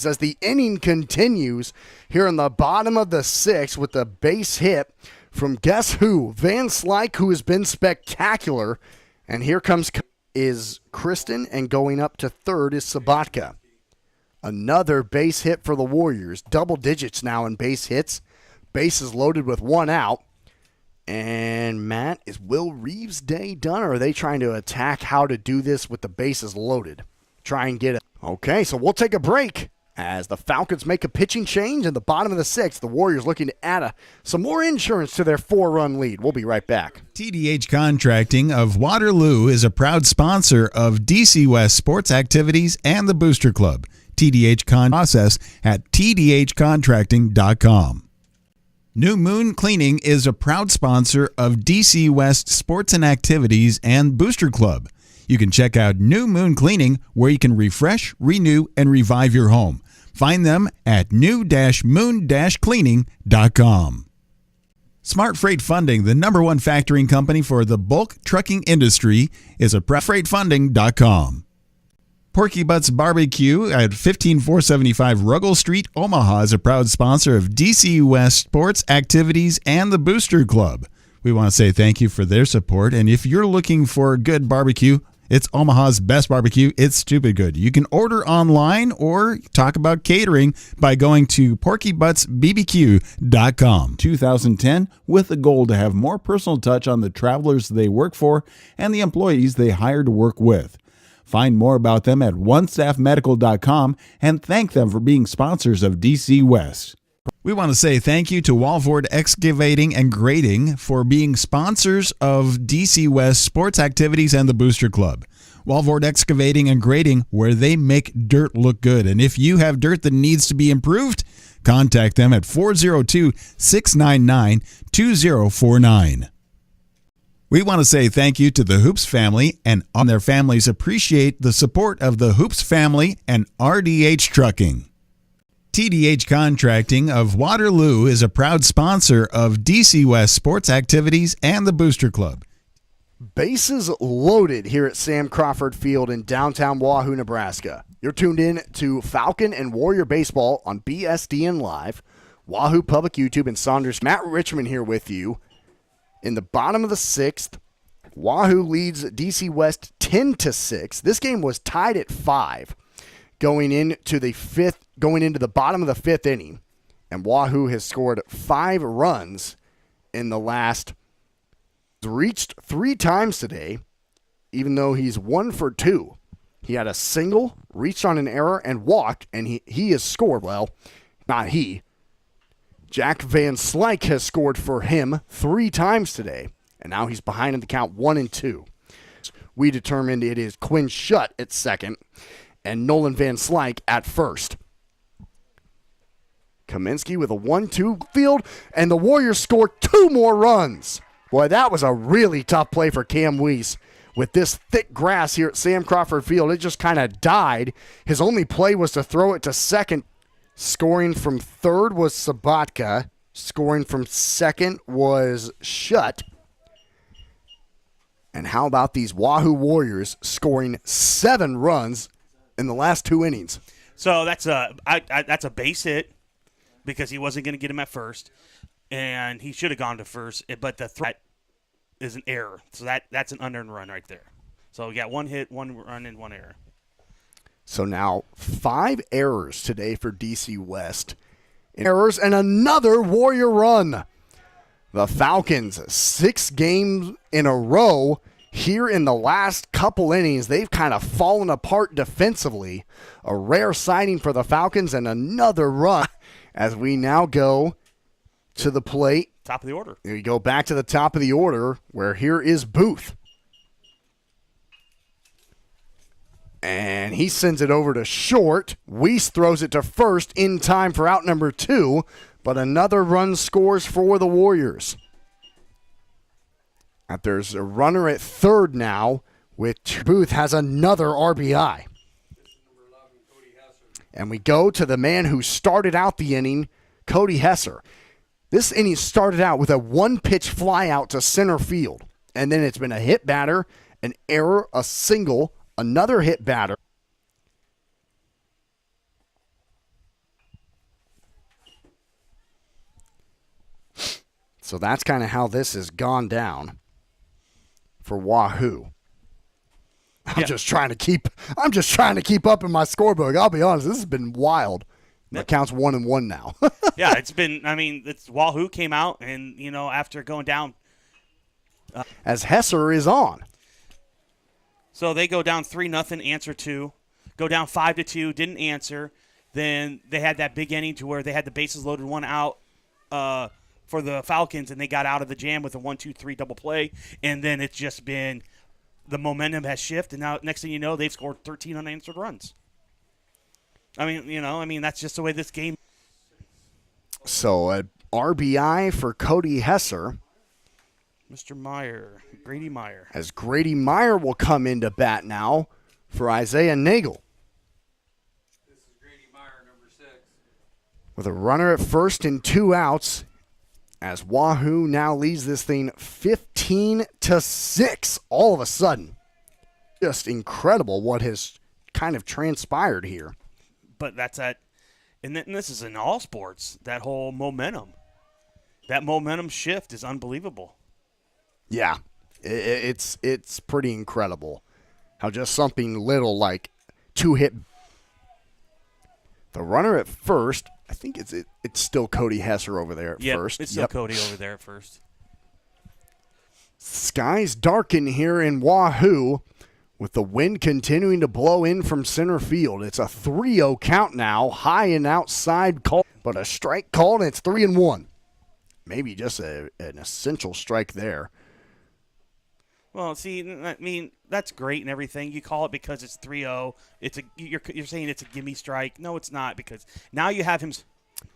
As the inning continues here in the bottom of the 6th with the base hit from guess who? Van Slyke, who has been spectacular. And here comes is Kristen, and going up to third is Sabatka. Another base hit for the Warriors. Double digits now in base hits. Bases loaded with one out. And Matt, is Will Reeves' day done, or are they trying to attack how to do this with the bases loaded? Try and get it. Okay, so we'll take a break as the Falcons make a pitching change in the bottom of the sixth. The Warriors looking to add some more insurance to their 4-run lead. We'll be right back. TDH Contracting of Waterloo is a proud sponsor of DC West sports activities and the Booster Club. TDH process at tdhcontracting.com. New Moon Cleaning is a proud sponsor of DC West sports and activities and Booster Club. You can check out New Moon Cleaning, where you can refresh, renew, and revive your home. Find them at new-moon-cleaning.com. Smart Freight Funding, the #1 factoring company for the bulk trucking industry, is a freightfunding.com. Porky Butts Barbecue at 15475 Ruggles Street, Omaha, is a proud sponsor of DC West sports activities and the Booster Club. We want to say thank you for their support, and if you're looking for good barbecue, it's Omaha's best barbecue. It's stupid good. You can order online or talk about catering by going to porkybuttsbbq.com. 2010 with the goal to have more personal touch on the travelers they work for and the employees they hire to work with. Find more about them at onestaffmedical.com and thank them for being sponsors of DC West. We want to say thank you to Walford Excavating and Grading for being sponsors of DC West sports activities and the Booster Club. Walford Excavating and Grading, where they make dirt look good. And if you have dirt that needs to be improved, contact them at 402-699-2049. We want to say thank you to the Hoops family, and on their families appreciate the support of the Hoops family and RDH Trucking. TDH Contracting of Waterloo is a proud sponsor of DC West sports activities and the Booster Club. Bases loaded here at Sam Crawford Field in downtown Wahoo, Nebraska. You're tuned in to Falcon and Warrior Baseball on BSDN Live, Wahoo Public YouTube, and Saunders. Matt Richmond here with you. In the bottom of the sixth, Wahoo leads DC West 10-6. This game was tied at 5 going into the bottom of the fifth inning, and Wahoo has scored 5 runs in the last. Reached 3 times today, even though he's 1 for 2. He had a single, reached on an error, and walked, and he has scored. Well, not he. Jack Van Slyke has scored for him 3 times today, and now he's behind in the count 1-2. We determined it is Quinn Shutt at second and Nolan Van Slyke at first. Kaminsky with a 1-2 field, and the Warriors score 2 more runs. Boy, that was a really tough play for Cam Weiss. With this thick grass here at Sam Crawford Field, it just kind of died. His only play was to throw it to second. Scoring from third was Sabatka. Scoring from second was Shutt. And how about these Wahoo Warriors scoring 7 runs in the last 2 innings? So that's a base hit because he wasn't going to get him at first, and he should have gone to first. But the threat is an error, so that's an unearned run right there. So we got 1 hit, 1 run, and 1 error. So now 5 errors today for DC West. Errors and another Warrior run. The Falcons, 6 games in a row. Here in the last couple innings, they've kind of fallen apart defensively. A rare sighting for the Falcons, and another run as we now go to the plate. Top of the order. We go back to the top of the order, where here is Booth. And he sends it over to short. Weiss throws it to first in time for out number 2, but another run scores for the Warriors. There's a runner at third now, which Booth has another RBI. And we go to the man who started out the inning, Cody Hesser. This inning started out with a 1-pitch fly out to center field. And then it's been a hit batter, an error, a single, another hit batter. So that's kind of how this has gone down for Wahoo. I'm just trying to keep up in my scorebook. I'll be honest, this has been wild. The count's 1-1 now. Yeah, it's Wahoo came out and, after going down. As Hesser is on. So they go down 3-0, answer 2. Go down 5-2, didn't answer. Then they had that big inning to where they had the bases loaded, one out for the Falcons, and they got out of the jam with a 1-2-3 double play. And then it's just been the momentum has shifted. And now next thing you know, they've scored 13 unanswered runs. That's just the way this game. So a RBI for Cody Hesser. Mr. Meyer, Grady Meyer. As Grady Meyer will come into bat now for Isaiah Nagel. This is Grady Meyer, number 6. With a runner at first and 2 outs, as Wahoo now leads this thing 15-6 all of a sudden. Just incredible what has kind of transpired here. But that's that, and this is in all sports, that whole momentum. That momentum shift is unbelievable. Yeah, it's pretty incredible how just something little like 2 hit. The runner at first, I think it's still Cody Hesser over there at first. It's still Cody over there at first. Skies darken here in Wahoo with the wind continuing to blow in from center field. It's a 3-0 count now, high and outside call, but a strike called, and it's 3-1. Maybe just an essential strike there. Well, see, that's great and everything. You call it because it's 3-0. You're saying it's a gimme strike. No, it's not, because now you have him.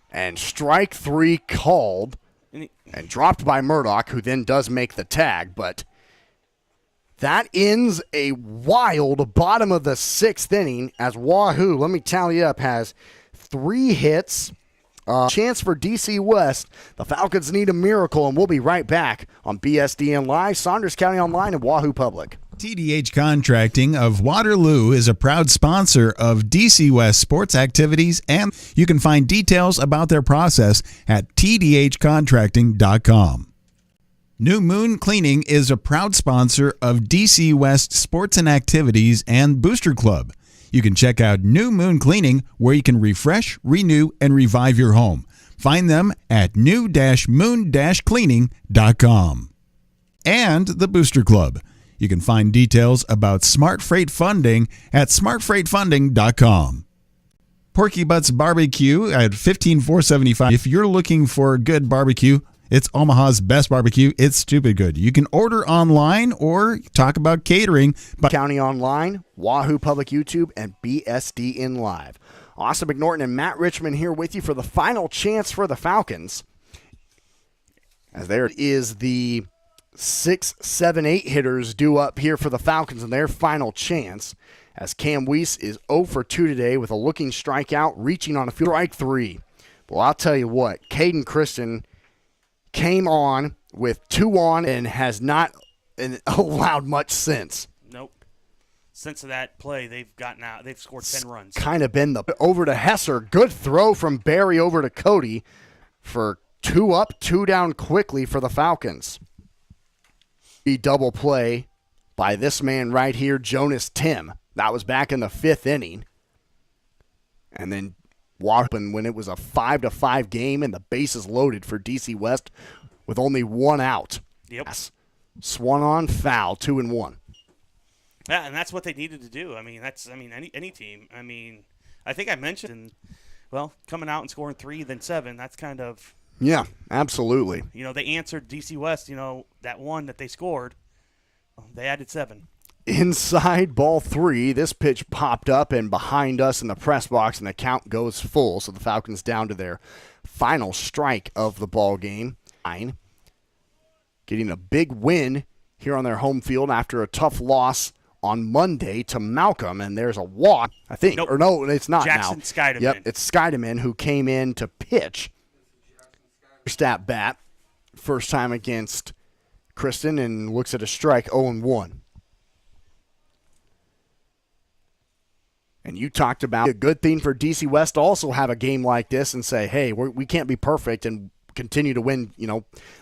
And strike 3 called and dropped by Murdoch, who then does make the tag, but that ends a wild bottom of the 6th inning as Wahoo, let me tally up, has 3 hits. Chance for DC West. The Falcons need a miracle, and we'll be right back on BSDN Live, Saunders County Online, and Wahoo Public. TDH Contracting of Waterloo is a proud sponsor of DC West sports activities, and you can find details about their process at tdhcontracting.com. New Moon Cleaning is a proud sponsor of DC West sports and activities and Booster Club. You can check out New Moon Cleaning, where you can refresh, renew, and revive your home. Find them at new-moon-cleaning.com. And the Booster Club. You can find details about Smart Freight Funding at smartfreightfunding.com. Porky Butts Barbecue at $15,475. If you're looking for good barbecue, it's Omaha's best barbecue. It's stupid good. You can order online or talk about catering. County Online, Wahoo Public YouTube, and BSDN Live. Austin McNorton and Matt Richmond here with you for the final chance for the Falcons. As there is the 6, 7, 8 hitters due up here for the Falcons in their final chance. As Cam Weiss is 0 for 2 today with a looking strikeout, reaching on a field strike 3. Well, I'll tell you what, Caden Christen came on with 2 on and has not allowed much since. Nope. Since that play, they've scored 10 runs. Kind of been over to Hesser. Good throw from Barry over to Cody for 2 up, 2 down quickly for the Falcons. A double play by this man right here, Jonas Tim. That was back in the 5th inning. And then when it was a 5-5 game and the bases loaded for DC West with only 1 out. Yep. Swung on foul, 2-1. Yeah, and that's what they needed to do. Any team. I think I mentioned, coming out and scoring 3, then 7. That's kind of. Yeah, absolutely. They answered DC West. That 1 that they scored. They added 7. Inside ball 3, this pitch popped up and behind us in the press box, and the count goes full. So the Falcons down to their final strike of the ball game. Getting a big win here on their home field after a tough loss on Monday to Malcolm, and there's a walk, I think. Nope. Or no, it's not Jackson now. Scheidemann. Yep, it's Scheidemann who came in to pitch. First at bat, first time against Kristen, and looks at a strike, 0-1. And you talked about a good thing for DC West to also have a game like this and say, hey, we can't be perfect and continue to win,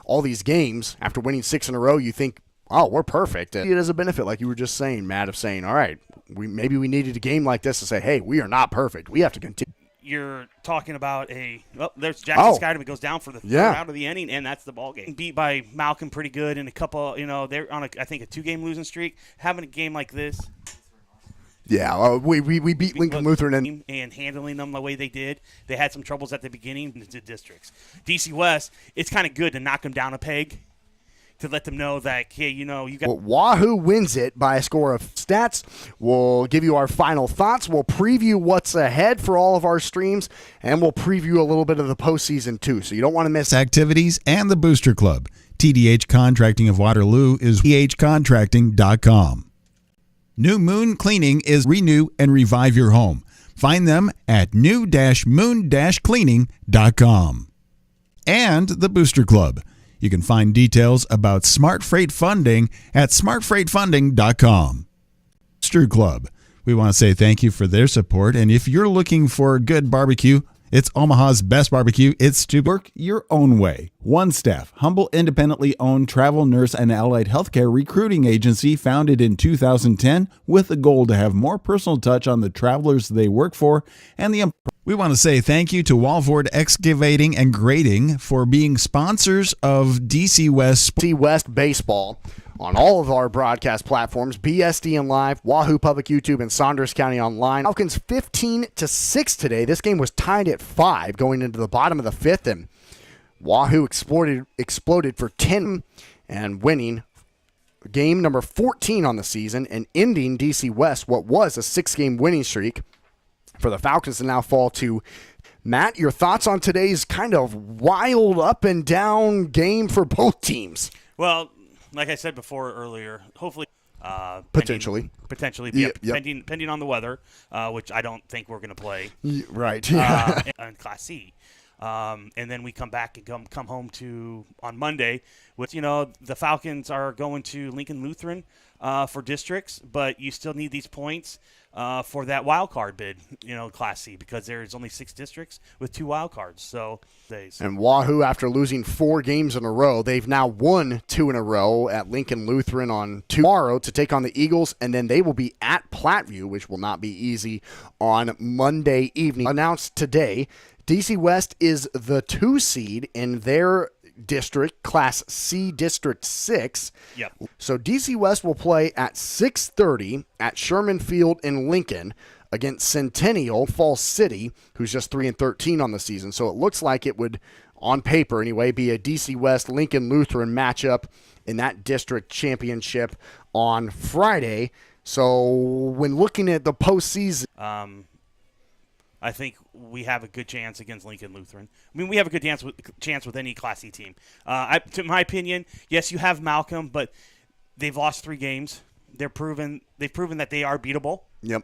all these games. After winning 6 in a row, you think oh, we're perfect. It is a benefit, like you were just saying, Matt, of saying, all right, maybe we needed a game like this to say, hey, we are not perfect. We have to continue. You're talking about there's Jackson Skyrim. It goes down for the third round of the inning, and that's the ball game. Beat by Malcolm pretty good, and a couple, they're on I think a 2-game losing streak. Having a game like this. Yeah, we beat Lincoln Lutheran and handling them the way they did. They had some troubles at the beginning in the districts. DC West, it's kind of good to knock them down a peg to let them know that, hey, you got. Well, Wahoo wins it by a score of stats. We'll give you our final thoughts. We'll preview what's ahead for all of our streams, and we'll preview a little bit of the postseason too. So you don't want to miss activities and the Booster Club. TDH Contracting of Waterloo is tdhcontracting.com. New Moon Cleaning is renew and revive your home. Find them at new-moon-cleaning.com. And the Booster Club. You can find details about Smart Freight Funding at smartfreightfunding.com. Booster Club. We want to say thank you for their support, and if you're looking for good barbecue, it's Omaha's best barbecue. It's to Work your own way. One Staff, humble, independently owned travel nurse and allied healthcare recruiting agency founded in 2010 with the goal to have more personal touch on the travelers they work for and the. We want to say thank you to Walford Excavating and Grading for being sponsors of DC West Baseball on all of our broadcast platforms, BSDN Live, Wahoo Public YouTube, and Saunders County Online. Falcons 15-6 today. This game was tied at 5 going into the bottom of the 5th, and Wahoo exploded for 10 and winning game number 14 on the season and ending DC West, what was a 6-game winning streak, for the Falcons to now fall to. Matt, your thoughts on today's kind of wild up and down game for both teams? Well, like I said before earlier, hopefully potentially, yep. Pending on the weather, which I don't think we're going to play. Right. In Class C. And then we come back and come home to on Monday, which the Falcons are going to Lincoln Lutheran for districts, but you still need these points for that wild card bid, Class C, because there's only 6 districts with 2 wild cards. So and Wahoo, after losing 4 games in a row, they've now won 2 in a row at Lincoln Lutheran on tomorrow to take on the Eagles, and then they will be at Platteview, which will not be easy, on Monday evening. Announced today, DC West is the 2 seed in their district, Class C, District 6. Yep. So DC West will play at 6:30 at Sherman Field in Lincoln against Centennial Falls City, who's just 3-13 on the season. So it looks like it would, on paper anyway, be a DC West Lincoln Lutheran matchup in that district championship on Friday. So when looking at the postseason, I think we have a good chance against Lincoln Lutheran. I mean, we have a good chance with any Class C team. To my opinion, yes, you have Malcolm, but they've lost 3 games. They've proven that they are beatable. Yep.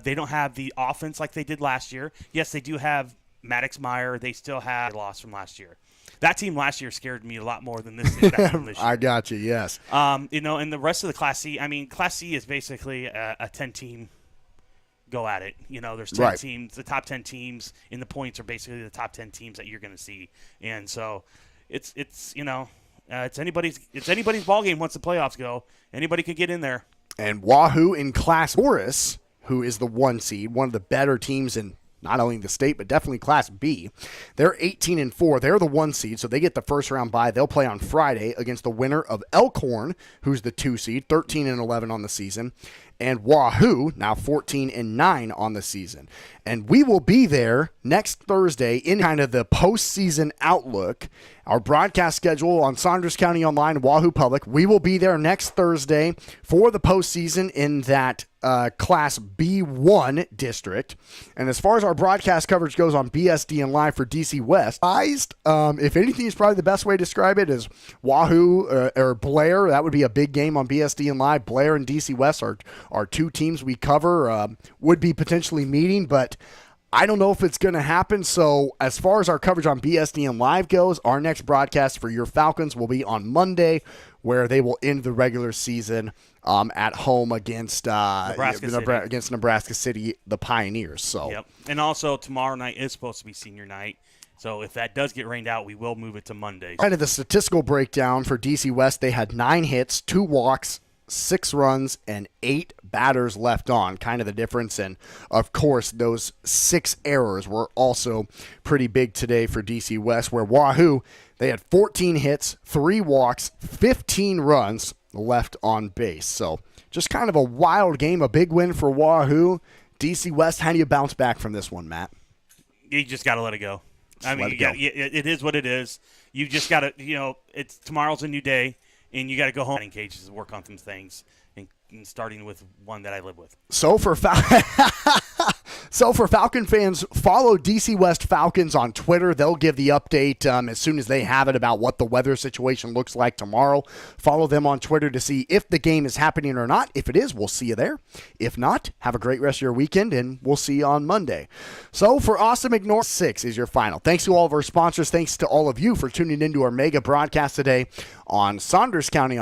They don't have the offense like they did last year. Yes, they do have Maddox Meyer. They still have a loss from last year. That team last year scared me a lot more than this team this year. I got you, yes. And the rest of the Class C, I mean, Class C is basically a 10-team go at it. There's 10 teams. The top 10 teams in the points are basically the top 10 teams that you're going to see. And so it's anybody's ball game once the playoffs go. Anybody could get in there. And Wahoo in Class Horace, who is the 1 seed, one of the better teams in not only the state, but definitely Class B. They're 18-4. They're the 1 seed, so they get the first round bye. They'll play on Friday against the winner of Elkhorn, who's the 2 seed, 13-11 on the season, and Wahoo, now 14-9 on the season. And we will be there next Thursday in kind of the postseason outlook. Our broadcast schedule on Saunders County Online, Wahoo Public. We will be there next Thursday for the postseason in that Class B1 district. And as far as our broadcast coverage goes on BSDN Live for DC West, if anything is probably the best way to describe it is Wahoo or Blair. That would be a big game on BSDN Live. Blair and DC West are 2 teams we cover, would be potentially meeting, but I don't know if it's going to happen. So as far as our coverage on BSDN Live goes, our next broadcast for your Falcons will be on Monday where they will end the regular season at home against Nebraska City, the Pioneers. So, Yep. And also tomorrow night is supposed to be senior night. So if that does get rained out, we will move it to Monday. Kind of the statistical breakdown for DC West, they had 9 hits, 2 walks, 6 runs, and 8 batters left on. Kind of the difference. And, of course, those 6 errors were also pretty big today for DC West, where Wahoo, they had 14 hits, 3 walks, 15 runs left on base. So just kind of a wild game, a big win for Wahoo. DC West, how do you bounce back from this one, Matt? You just got to let it go. It is what it is. You just got to, it's tomorrow's a new day, and you got to go home in cages and work on some things, and starting with one that I live with. So for Falcon fans, follow DC West Falcons on Twitter. They'll give the update as soon as they have it about what the weather situation looks like tomorrow. Follow them on Twitter to see if the game is happening or not. If it is, we'll see you there. If not, have a great rest of your weekend, and we'll see you on Monday. So for Austin McNorth, 6 is your final. Thanks to all of our sponsors. Thanks to all of you for tuning into our mega broadcast today on Saunders County.